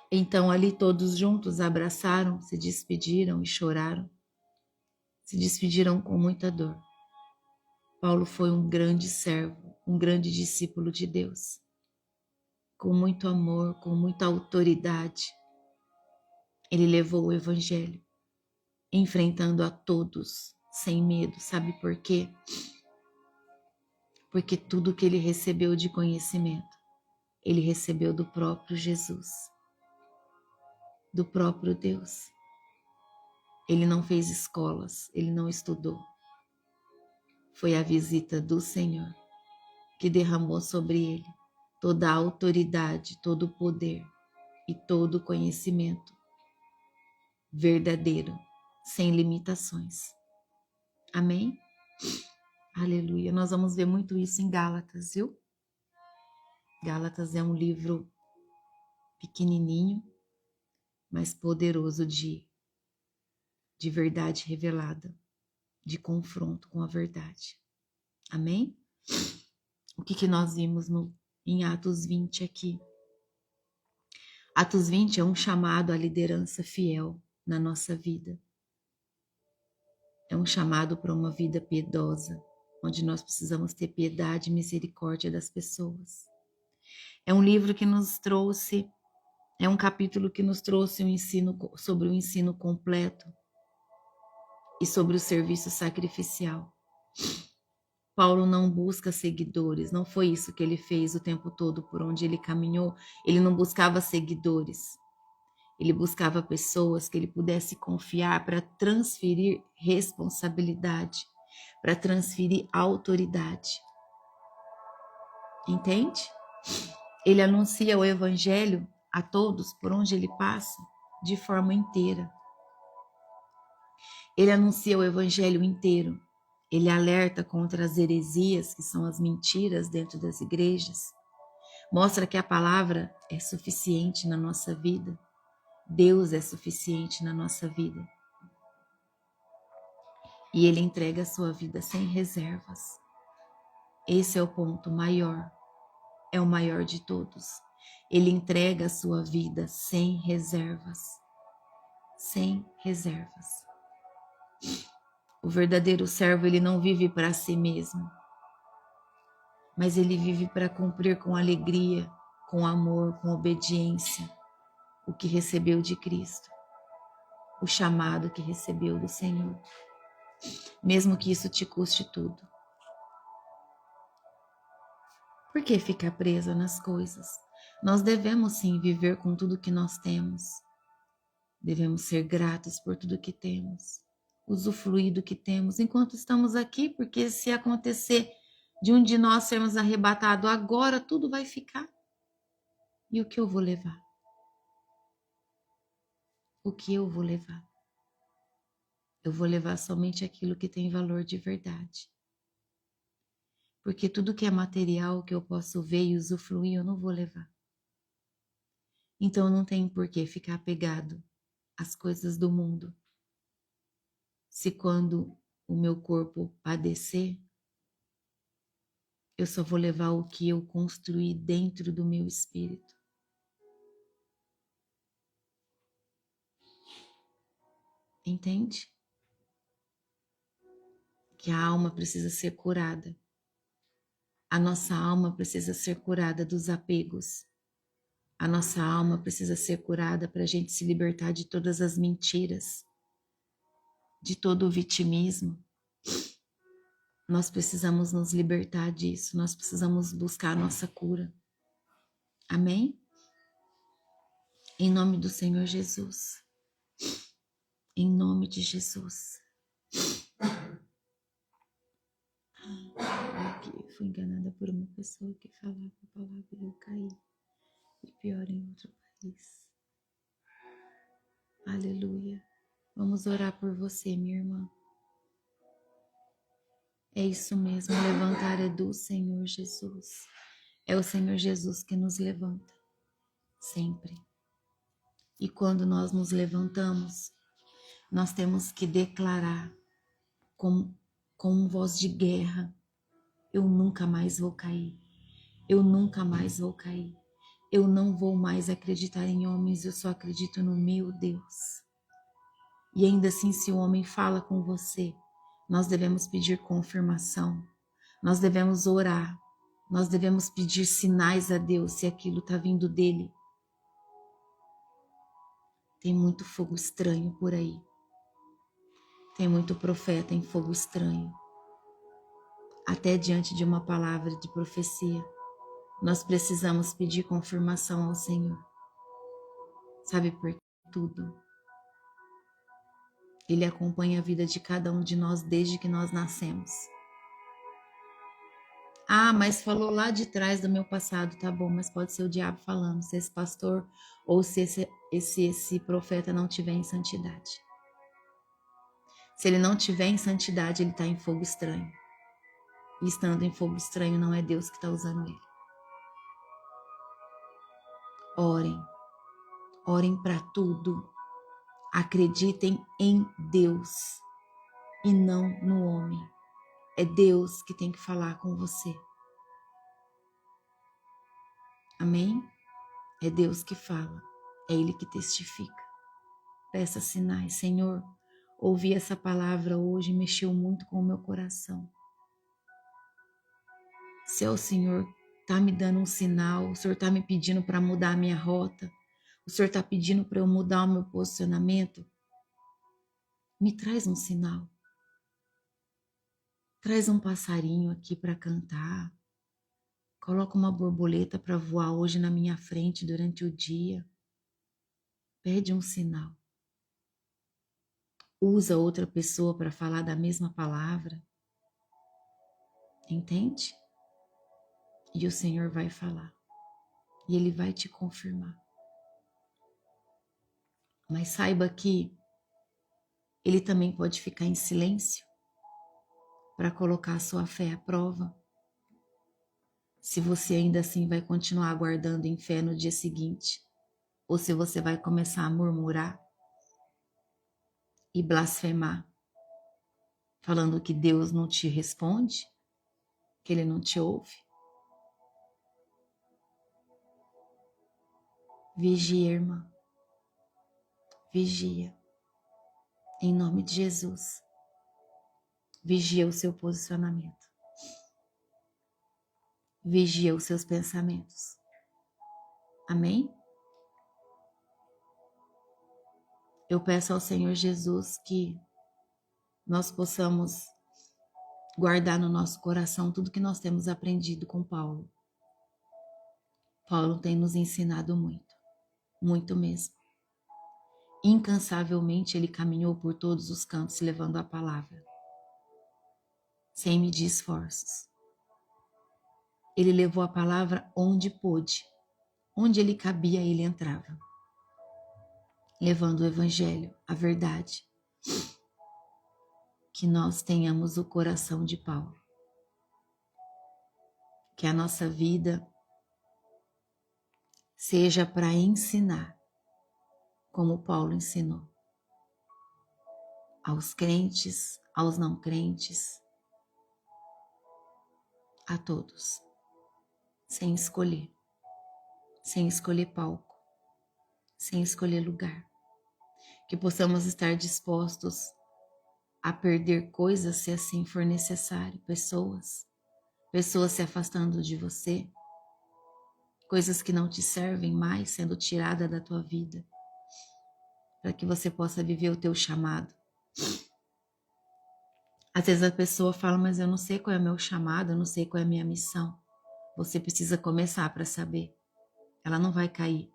[SPEAKER 1] Então ali todos juntos abraçaram, se despediram e choraram. Se despediram com muita dor. Paulo foi um grande servo, um grande discípulo de Deus. Com muito amor, com muita autoridade, ele levou o evangelho, enfrentando a todos, sem medo. Sabe por quê? Porque tudo que ele recebeu de conhecimento, ele recebeu do próprio Jesus, do próprio Deus. Ele não fez escolas, ele não estudou. Foi a visita do Senhor que derramou sobre ele toda a autoridade, todo o poder e todo o conhecimento verdadeiro, sem limitações. Amém? Aleluia. Nós vamos ver muito isso em Gálatas, viu? Gálatas é um livro pequenininho, mas poderoso de verdade revelada, de confronto com a verdade. Amém? O que nós vimos em Atos 20 aqui? Atos 20 é um chamado à liderança fiel na nossa vida. É um chamado para uma vida piedosa, onde nós precisamos ter piedade e misericórdia das pessoas. É um livro que nos trouxe, é um capítulo que nos trouxe um ensino sobre o ensino completo e sobre o serviço sacrificial. Paulo não busca seguidores, não foi isso que ele fez o tempo todo por onde ele caminhou. Ele não buscava seguidores, ele buscava pessoas que ele pudesse confiar para transferir responsabilidade, para transferir autoridade. Entende? Ele anuncia o evangelho a todos por onde ele passa, de forma inteira. Ele anuncia o evangelho inteiro. Ele alerta contra as heresias, que são as mentiras dentro das igrejas. Mostra que a palavra é suficiente na nossa vida. Deus é suficiente na nossa vida. E ele entrega a sua vida sem reservas. Esse é o ponto maior. É o maior de todos. Ele entrega a sua vida sem reservas. Sem reservas. O verdadeiro servo, ele não vive para si mesmo, mas ele vive para cumprir com alegria, com amor, com obediência, o que recebeu de Cristo, o chamado que recebeu do Senhor, mesmo que isso te custe tudo. Por que ficar presa nas coisas? Nós devemos sim viver com tudo que nós temos. Devemos ser gratos por tudo que temos, usufruir do que temos enquanto estamos aqui, porque se acontecer de um de nós sermos arrebatados agora, tudo vai ficar. E o que eu vou levar? O que eu vou levar? Eu vou levar somente aquilo que tem valor de verdade. Porque tudo que é material, que eu posso ver e usufruir, eu não vou levar. Então não tem por que ficar apegado às coisas do mundo. Se quando o meu corpo padecer, Eu só vou levar o que eu construí dentro do meu espírito. Entende? Que a alma precisa ser curada. A nossa alma precisa ser curada dos apegos. A nossa alma precisa ser curada para a gente se libertar de todas as mentiras, de todo o vitimismo. Nós precisamos nos libertar disso, nós precisamos buscar a nossa cura. Amém? Em nome do Senhor Jesus. Em nome de Jesus. Eu fui enganada por uma pessoa que falava a palavra e eu caí. E pior, em outro país. Aleluia. Vamos orar por você, minha irmã. É isso mesmo, levantar é do Senhor Jesus. É o Senhor Jesus que nos levanta, sempre. E quando nós nos levantamos, nós temos que declarar com voz de guerra: eu nunca mais vou cair, eu nunca mais vou cair, eu não vou mais acreditar em homens, eu só acredito no meu Deus. E ainda assim, se o homem fala com você, nós devemos pedir confirmação, nós devemos orar, nós devemos pedir sinais a Deus se aquilo está vindo dele. Tem muito fogo estranho por aí. Tem muito profeta em fogo estranho. Até diante de uma palavra de profecia, nós precisamos pedir confirmação ao Senhor. Sabe por quê? Tudo. Ele acompanha a vida de cada um de nós desde que nós nascemos. Ah, mas falou lá de trás do meu passado, tá bom, mas pode ser o diabo falando, se esse pastor ou se esse profeta não tiver em santidade. Se ele não tiver em santidade, ele está em fogo estranho. E estando em fogo estranho, não é Deus que está usando ele. Orem. Orem para tudo. Acreditem em Deus e não no homem. É Deus que tem que falar com você. Amém? É Deus que fala. É Ele que testifica. Peça sinais. Senhor, ouvi essa palavra hoje e mexeu muito com o meu coração. Se é o Senhor está me dando um sinal, o Senhor está me pedindo para mudar a minha rota, o Senhor está pedindo para eu mudar o meu posicionamento, me traz um sinal. Traz um passarinho aqui para cantar. Coloca uma borboleta para voar hoje na minha frente durante o dia. Pede um sinal. Usa outra pessoa para falar da mesma palavra. Entende? E o Senhor vai falar. E Ele vai te confirmar. Mas saiba que Ele também pode ficar em silêncio para colocar a sua fé à prova. Se você ainda assim vai continuar aguardando em fé no dia seguinte, ou se você vai começar a murmurar e blasfemar, falando que Deus não te responde, que Ele não te ouve. Vigia, irmã. Vigia. Em nome de Jesus. Vigia o seu posicionamento. Vigia os seus pensamentos. Amém? Eu peço ao Senhor Jesus que nós possamos guardar no nosso coração tudo que nós temos aprendido com Paulo. Paulo tem nos ensinado muito, muito mesmo. Incansavelmente ele caminhou por todos os cantos levando a palavra, sem medir esforços. Ele levou a palavra onde pôde, onde ele cabia, ele entrava, levando o evangelho, a verdade. Que nós tenhamos o coração de Paulo, que a nossa vida seja para ensinar, como Paulo ensinou, aos crentes, aos não crentes, a todos, sem escolher palco, sem escolher lugar. Que possamos estar dispostos a perder coisas se assim for necessário, pessoas se afastando de você, coisas que não te servem mais sendo tirada da tua vida, para que você possa viver o teu chamado. Às vezes a pessoa fala, mas eu não sei qual é o meu chamado, eu não sei qual é a minha missão. Você precisa começar para saber. Ela não vai cair.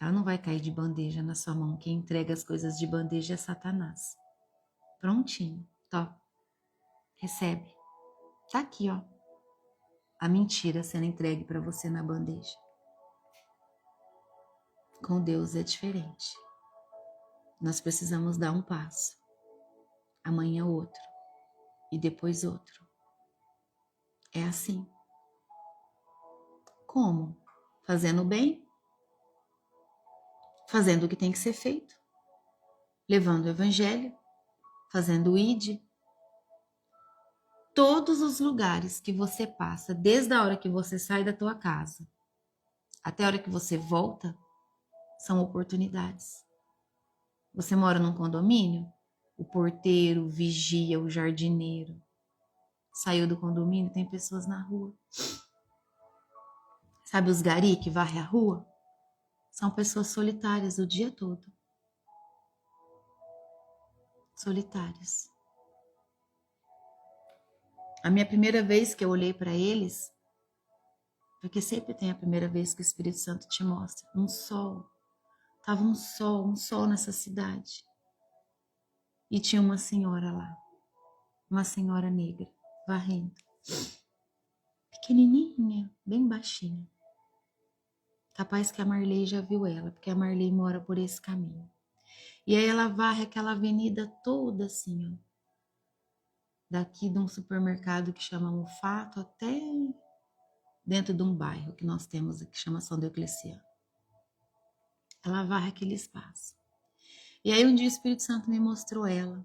[SPEAKER 1] Ela não vai cair de bandeja na sua mão. Quem entrega as coisas de bandeja é Satanás. Prontinho, top. Recebe. Tá aqui, ó. A mentira sendo entregue para você na bandeja. Com Deus é diferente. Nós precisamos dar um passo. Amanhã outro. E depois outro. É assim. Como? Fazendo o bem. Fazendo o que tem que ser feito. Levando o evangelho. Fazendo o ID. Todos os lugares que você passa, desde a hora que você sai da tua casa até a hora que você volta, são oportunidades. Você mora num condomínio? O porteiro, o vigia, o jardineiro. Saiu do condomínio, tem pessoas na rua. Sabe os gari que varre a rua? São pessoas solitárias o dia todo. Solitárias. A minha primeira vez que eu olhei para eles, porque sempre tem a primeira vez que o Espírito Santo te mostra, um sol. Tava um sol nessa cidade. E tinha uma senhora lá, uma senhora negra, varrendo. Pequenininha, bem baixinha. Capaz que a Marley já viu ela, porque a Marley mora por esse caminho. E aí ela varre aquela avenida toda assim, ó. Daqui de um supermercado que chama Mufato até dentro de um bairro que nós temos aqui, que chama São Diocleciano. Ela varre aquele espaço. E aí um dia o Espírito Santo me mostrou ela.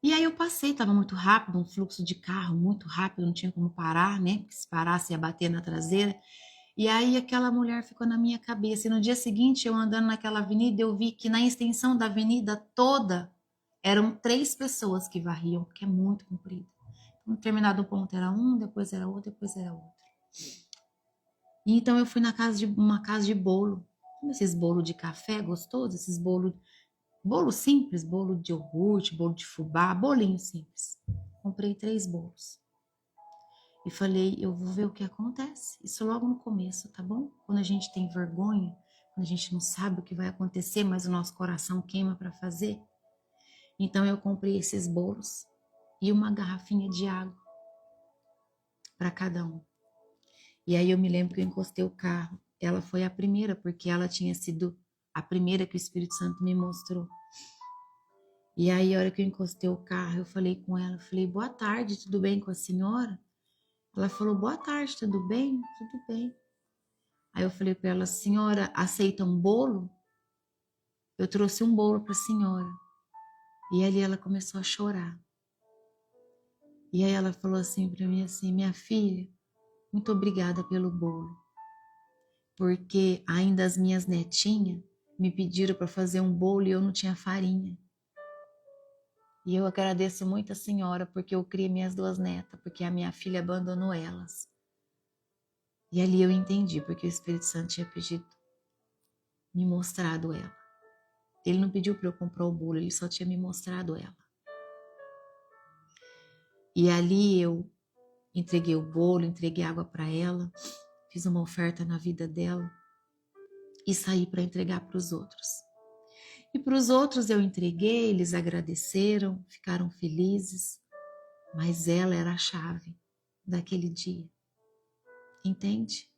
[SPEAKER 1] E aí eu passei, estava muito rápido, um fluxo de carro muito rápido, não tinha como parar, né? Porque se parasse ia bater na traseira. E aí aquela mulher ficou na minha cabeça. E no dia seguinte, eu andando naquela avenida, eu vi que na extensão da avenida toda eram 3 pessoas que varriam, porque é muito comprido. Um determinado ponto era um, depois era outro, depois era outro. E então eu fui na uma casa de bolo. Esses bolos de café gostosos, esses bolos. Bolo simples, bolo de iogurte, bolo de fubá, bolinho simples. Comprei 3 bolos. E falei, eu vou ver o que acontece. Isso logo no começo, tá bom? Quando a gente tem vergonha, quando a gente não sabe o que vai acontecer, mas o nosso coração queima para fazer. Então eu comprei esses bolos e uma garrafinha de água para cada um. E aí eu me lembro que eu encostei o carro. Ela foi a primeira, porque ela tinha sido a primeira que o Espírito Santo me mostrou. E aí, a hora que eu encostei o carro, eu falei com ela, falei, boa tarde, tudo bem com a senhora? Ela falou, boa tarde, tudo bem? Tudo bem. Aí eu falei para ela, senhora, aceita um bolo? Eu trouxe um bolo para a senhora. E ali ela começou a chorar. E aí ela falou assim para mim, assim, minha filha, muito obrigada pelo bolo. Porque ainda as minhas netinhas me pediram para fazer um bolo e eu não tinha farinha. E eu agradeço muito a senhora porque eu criei minhas 2 netas, porque a minha filha abandonou elas. E ali eu entendi porque o Espírito Santo tinha pedido, me mostrado ela. Ele não pediu para eu comprar o bolo, ele só tinha me mostrado ela. E ali eu entreguei o bolo, entreguei água para ela, fiz uma oferta na vida dela e saí para entregar para os outros. E para os outros eu entreguei, eles agradeceram, ficaram felizes, mas ela era a chave daquele dia. Entende?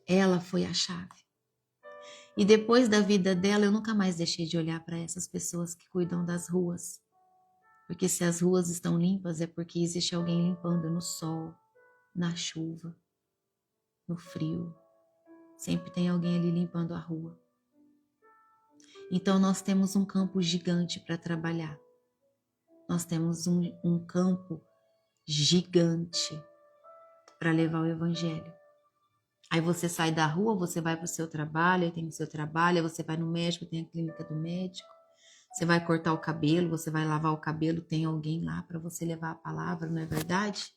[SPEAKER 1] Ela foi a chave. E depois da vida dela, eu nunca mais deixei de olhar para essas pessoas que cuidam das ruas. Porque se as ruas estão limpas, é porque existe alguém limpando no sol, na chuva, no frio. Sempre tem alguém ali limpando a rua. Então nós temos um campo gigante para trabalhar. Nós temos um campo gigante para levar o evangelho. Aí você sai da rua, você vai para o seu trabalho, aí tem o seu trabalho, aí você vai no médico, tem a clínica do médico. Você vai cortar o cabelo, você vai lavar o cabelo, tem alguém lá para você levar a palavra, não é verdade?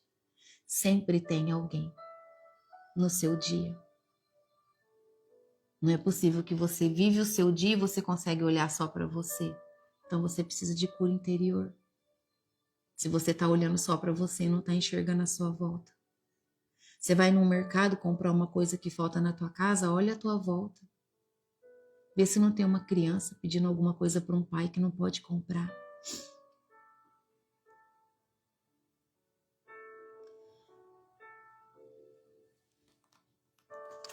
[SPEAKER 1] Sempre tem alguém no seu dia. Não é possível que você vive o seu dia e você consegue olhar só para você. Então você precisa de cura interior. Se você está olhando só para você e não está enxergando a sua volta. Você vai num mercado comprar uma coisa que falta na tua casa, olha a tua volta. Vê se não tem uma criança pedindo alguma coisa para um pai que não pode comprar.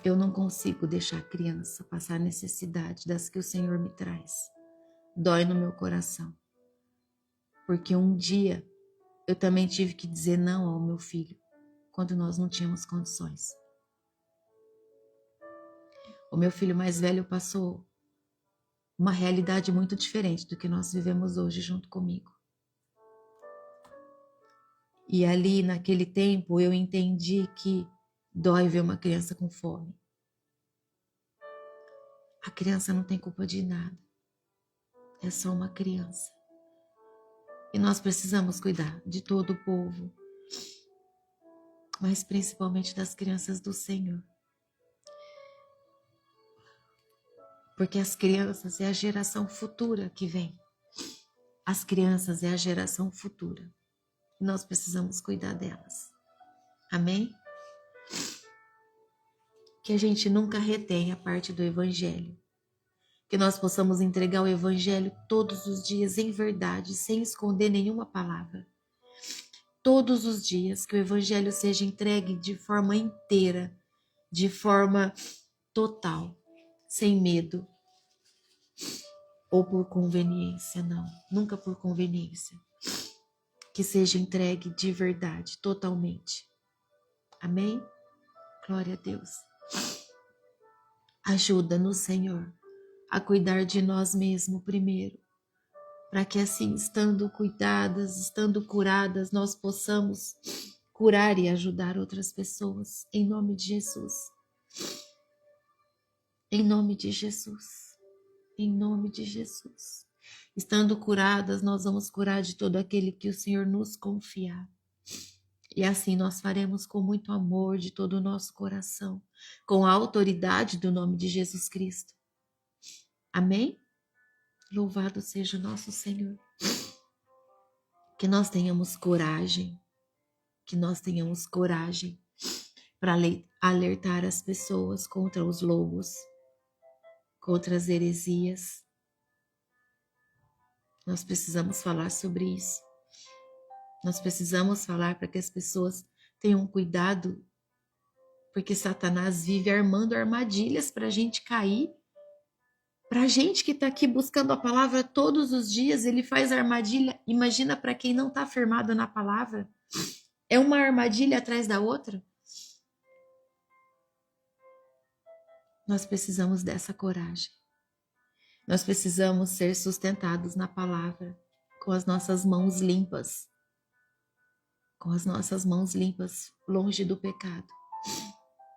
[SPEAKER 1] Eu não consigo deixar a criança passar necessidade das que o Senhor me traz. Dói no meu coração. Porque um dia eu também tive que dizer não ao meu filho, quando nós não tínhamos condições. O meu filho mais velho passou uma realidade muito diferente do que nós vivemos hoje junto comigo. E ali, naquele tempo, eu entendi que dói ver uma criança com fome. A criança não tem culpa de nada. É só uma criança. E nós precisamos cuidar de todo o povo, mas principalmente das crianças do Senhor. Porque as crianças é a geração futura que vem. As crianças é a geração futura. E nós precisamos cuidar delas. Amém? Que a gente nunca retenha a parte do Evangelho. Que nós possamos entregar o Evangelho todos os dias em verdade, sem esconder nenhuma palavra. Todos os dias que o Evangelho seja entregue de forma inteira, de forma total, sem medo ou por conveniência, não, nunca por conveniência. Que seja entregue de verdade, totalmente. Amém? Glória a Deus. Ajuda-nos, Senhor, a cuidar de nós mesmos primeiro, para que assim, estando cuidadas, estando curadas, nós possamos curar e ajudar outras pessoas, em nome de Jesus. Em nome de Jesus. Em nome de Jesus. Estando curadas, nós vamos curar de todo aquele que o Senhor nos confiar. E assim nós faremos com muito amor de todo o nosso coração, com a autoridade do nome de Jesus Cristo. Amém? Louvado seja o nosso Senhor. Que nós tenhamos coragem, para alertar as pessoas contra os lobos, contra as heresias. Nós precisamos falar sobre isso. Nós precisamos falar para que as pessoas tenham cuidado, porque Satanás vive armando armadilhas para a gente cair. Para a gente que está aqui buscando a palavra todos os dias, ele faz armadilha. Imagina para quem não está firmado na palavra. É uma armadilha atrás da outra. Nós precisamos dessa coragem. Nós precisamos ser sustentados na palavra, com as nossas mãos limpas. Com as nossas mãos limpas, longe do pecado.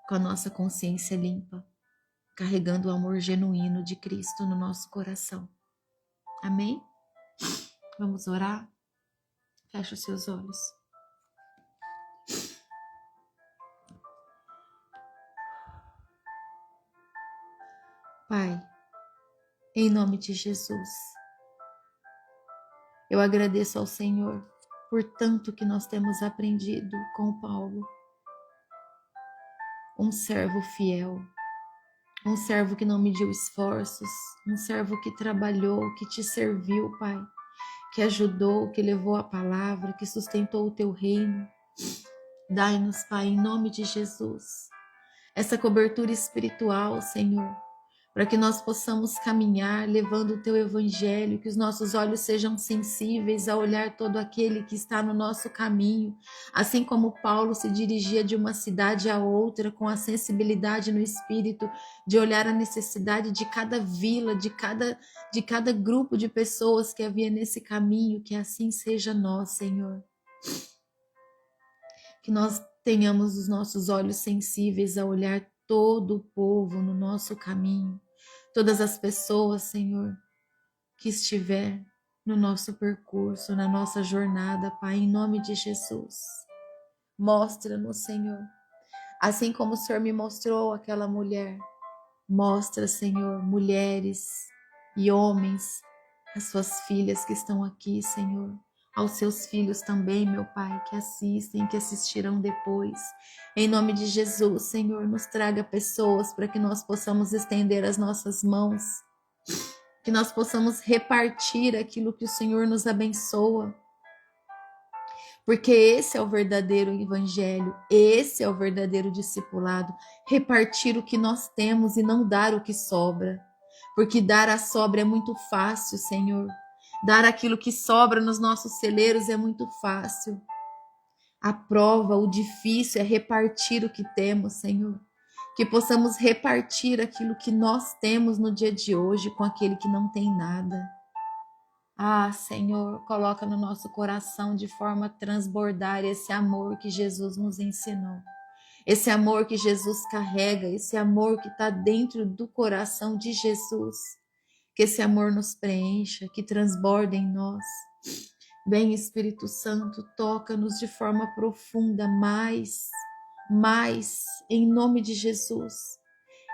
[SPEAKER 1] Com a nossa consciência limpa, carregando o amor genuíno de Cristo no nosso coração. Amém? Vamos orar? Feche os seus olhos. Pai, em nome de Jesus, eu agradeço ao Senhor por tanto que nós temos aprendido com Paulo. Um servo fiel, um servo que não mediu esforços, um servo que trabalhou, que te serviu, Pai, que ajudou, que levou a palavra, que sustentou o teu reino. Dai-nos, Pai, em nome de Jesus, essa cobertura espiritual, Senhor, para que nós possamos caminhar levando o teu evangelho, que os nossos olhos sejam sensíveis a olhar todo aquele que está no nosso caminho, assim como Paulo se dirigia de uma cidade a outra com a sensibilidade no espírito de olhar a necessidade de cada vila, de cada grupo de pessoas que havia nesse caminho, que assim seja nós, Senhor. Que nós tenhamos os nossos olhos sensíveis a olhar todo o povo no nosso caminho, todas as pessoas, Senhor, que estiver no nosso percurso, na nossa jornada, Pai, em nome de Jesus. Mostra-nos, Senhor, assim como o Senhor me mostrou aquela mulher. Mostra, Senhor, mulheres e homens, as suas filhas que estão aqui, Senhor, aos seus filhos também, meu Pai, que assistem, que assistirão depois. Em nome de Jesus, Senhor, nos traga pessoas para que nós possamos estender as nossas mãos, que nós possamos repartir aquilo que o Senhor nos abençoa. Porque esse é o verdadeiro evangelho, esse é o verdadeiro discipulado, repartir o que nós temos e não dar o que sobra. Porque dar a sobra é muito fácil, Senhor. Dar aquilo que sobra nos nossos celeiros é muito fácil. A prova, o difícil é repartir o que temos, Senhor. Que possamos repartir aquilo que nós temos no dia de hoje com aquele que não tem nada. Ah, Senhor, coloca no nosso coração de forma a transbordar esse amor que Jesus nos ensinou. Esse amor que Jesus carrega, esse amor que está dentro do coração de Jesus. Que esse amor nos preencha, que transborda em nós. Vem, Espírito Santo, toca-nos de forma profunda, mais, em nome de Jesus.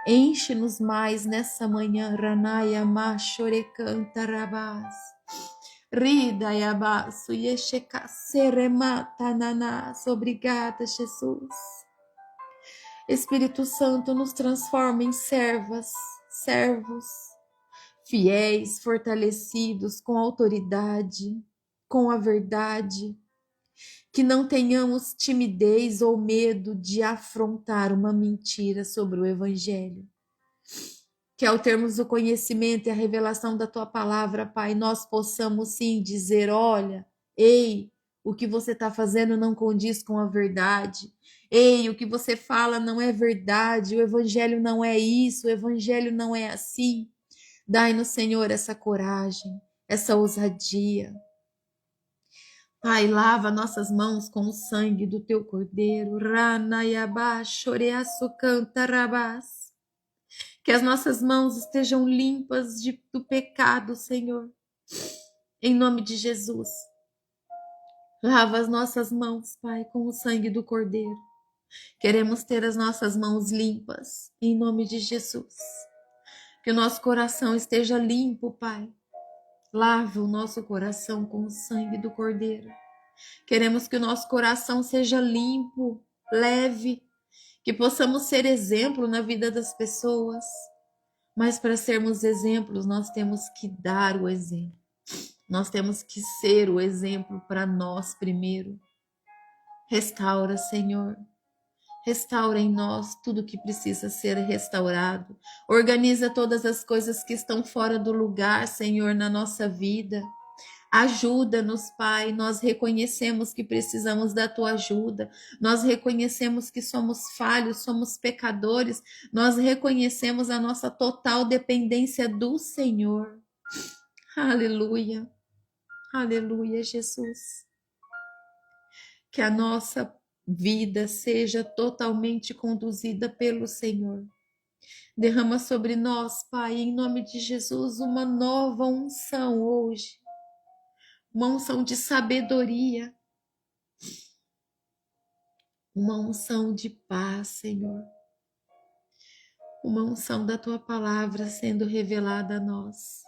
[SPEAKER 1] Enche-nos mais nessa manhã, Ranaya Machorecanta Rabás. Rida e abaço, Yesheka Seremata Nanás. Obrigada, Jesus. Espírito Santo, nos transforma em servos, fiéis, fortalecidos, com autoridade, com a verdade. Que não tenhamos timidez ou medo de afrontar uma mentira sobre o Evangelho. Que ao termos o conhecimento e a revelação da tua palavra, Pai, nós possamos sim dizer: olha, ei, o que você está fazendo não condiz com a verdade. Ei, o que você fala não é verdade, o evangelho não é isso, o evangelho não é assim. Dai-nos, Senhor, essa coragem, essa ousadia. Pai, lava nossas mãos com o sangue do teu cordeiro. Ranayabá, choreaço, canta, rabás. Que as nossas mãos estejam limpas do pecado, Senhor. Em nome de Jesus. Lava as nossas mãos, Pai, com o sangue do Cordeiro. Queremos ter as nossas mãos limpas, em nome de Jesus. Que o nosso coração esteja limpo, Pai. Lava o nosso coração com o sangue do Cordeiro. Queremos que o nosso coração seja limpo, leve, que possamos ser exemplo na vida das pessoas. Mas para sermos exemplos, nós temos que dar o exemplo. Nós temos que ser o exemplo para nós primeiro. Restaura, Senhor. Restaura em nós tudo que precisa ser restaurado. Organiza todas as coisas que estão fora do lugar, Senhor, na nossa vida. Ajuda-nos, Pai. Nós reconhecemos que precisamos da tua ajuda. Nós reconhecemos que somos falhos, somos pecadores. Nós reconhecemos a nossa total dependência do Senhor. Aleluia. Aleluia, Jesus. Que a nossa vida seja totalmente conduzida pelo Senhor. Derrama sobre nós, Pai, em nome de Jesus, uma nova unção hoje. Uma unção de sabedoria. Uma unção de paz, Senhor. Uma unção da Tua palavra sendo revelada a nós.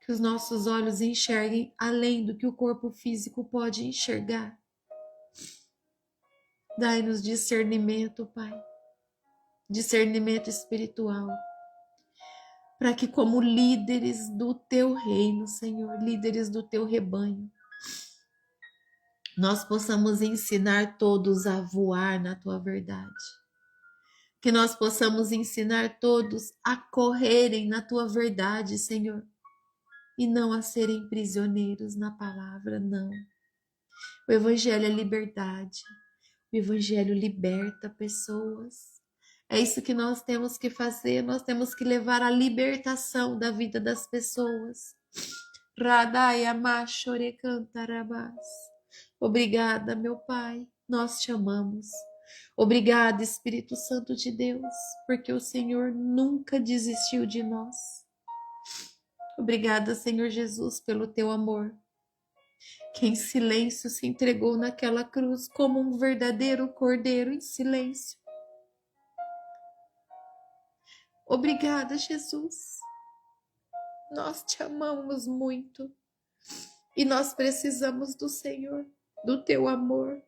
[SPEAKER 1] Que os nossos olhos enxerguem além do que o corpo físico pode enxergar. Dai-nos discernimento, Pai. Discernimento espiritual. Para que como líderes do Teu reino, Senhor, líderes do Teu rebanho, nós possamos ensinar todos a voar na Tua verdade. Que nós possamos ensinar todos a correrem na tua verdade, Senhor, e não a serem prisioneiros na palavra, não. O Evangelho é liberdade. O Evangelho liberta pessoas. É isso que nós temos que fazer. Nós temos que levar a libertação da vida das pessoas. Radaya Machorecantarabás. Obrigada, meu Pai. Nós te amamos. Obrigada, Espírito Santo de Deus, porque o Senhor nunca desistiu de nós. Obrigada, Senhor Jesus, pelo teu amor, que em silêncio se entregou naquela cruz como um verdadeiro cordeiro em silêncio. Obrigada, Jesus. Nós te amamos muito e nós precisamos do Senhor, do teu amor.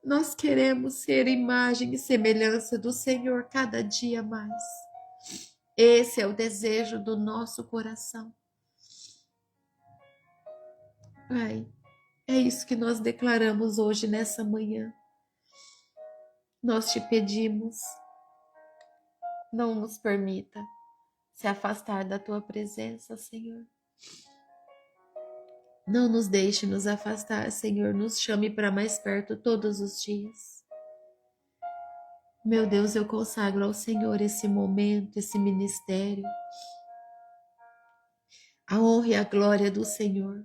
[SPEAKER 1] Nós queremos ser imagem e semelhança do Senhor cada dia mais. Esse é o desejo do nosso coração. Pai, é isso que nós declaramos hoje nessa manhã. Nós te pedimos, não nos permita se afastar da tua presença, Senhor. Não nos deixe nos afastar, Senhor. Nos chame para mais perto todos os dias. Meu Deus, eu consagro ao Senhor esse momento, esse ministério. A honra e a glória do Senhor.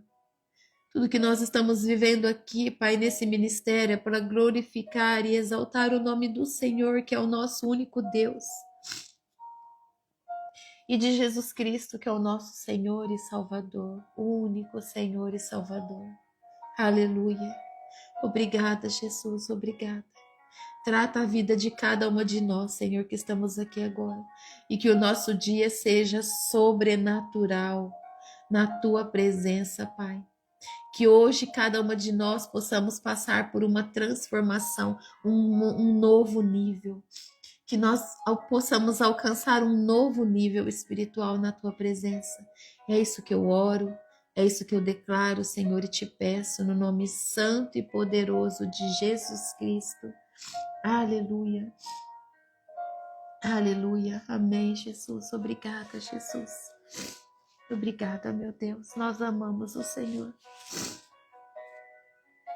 [SPEAKER 1] Tudo que nós estamos vivendo aqui, Pai, nesse ministério é para glorificar e exaltar o nome do Senhor, que é o nosso único Deus. E de Jesus Cristo, que é o nosso Senhor e Salvador, o único Senhor e Salvador. Aleluia. Obrigada, Jesus, obrigada. Trata a vida de cada uma de nós, Senhor, que estamos aqui agora. E que o nosso dia seja sobrenatural na tua presença, Pai. Que hoje cada uma de nós possamos passar por uma transformação, um novo nível. Que nós possamos alcançar um novo nível espiritual na tua presença. É isso que eu oro, é isso que eu declaro, Senhor, e te peço no nome santo e poderoso de Jesus Cristo. Aleluia. Aleluia. Amém, Jesus. Obrigada, Jesus. Obrigada, meu Deus. Nós amamos o Senhor.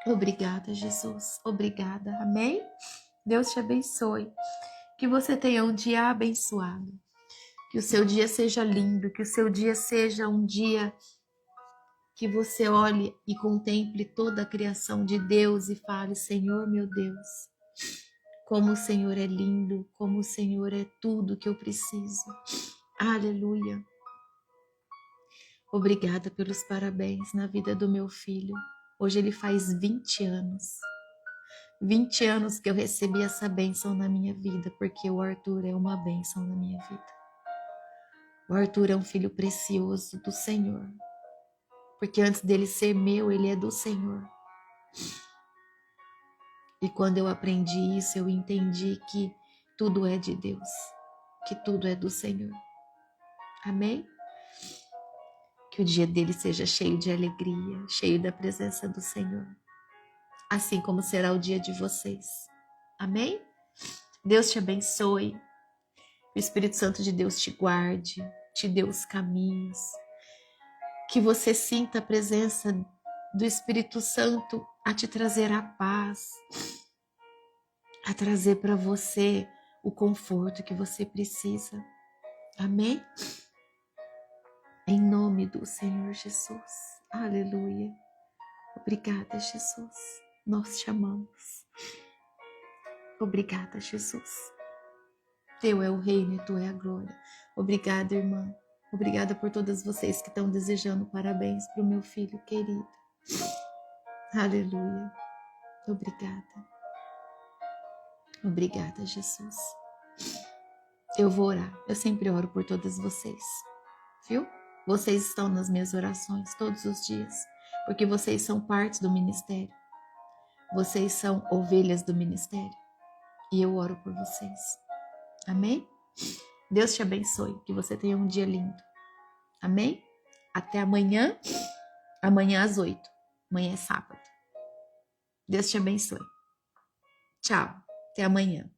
[SPEAKER 1] Obrigada, Jesus. Obrigada. Amém? Deus te abençoe. Que você tenha um dia abençoado. Que o seu dia seja lindo. Que o seu dia seja um dia que você olhe e contemple toda a criação de Deus e fale: Senhor, meu Deus, como o Senhor é lindo, como o Senhor é tudo que eu preciso. Aleluia. Obrigada pelos parabéns na vida do meu filho. Hoje ele faz 20 anos. 20 anos que eu recebi essa bênção na minha vida, porque o Arthur é uma bênção na minha vida. O Arthur é um filho precioso do Senhor, porque antes dele ser meu, ele é do Senhor. E quando eu aprendi isso, eu entendi que tudo é de Deus, que tudo é do Senhor. Amém? Que o dia dele seja cheio de alegria, cheio da presença do Senhor, assim como será o dia de vocês. Amém? Deus te abençoe. O Espírito Santo de Deus te guarde, te dê os caminhos. Que você sinta a presença do Espírito Santo a te trazer a paz, a trazer para você o conforto que você precisa. Amém? Em nome do Senhor Jesus. Aleluia. Obrigada, Jesus. Nós te amamos. Obrigada, Jesus. Teu é o reino e tu é a glória. Obrigada, irmã. Obrigada por todas vocês que estão desejando parabéns para o meu filho querido. Aleluia. Obrigada. Obrigada, Jesus. Eu vou orar. Eu sempre oro por todas vocês. Viu? Vocês estão nas minhas orações todos os dias, porque vocês são parte do ministério. Vocês são ovelhas do ministério. E eu oro por vocês. Amém? Deus te abençoe. Que você tenha um dia lindo. Amém? Até amanhã. Amanhã às 8. Amanhã é sábado. Deus te abençoe. Tchau. Até amanhã.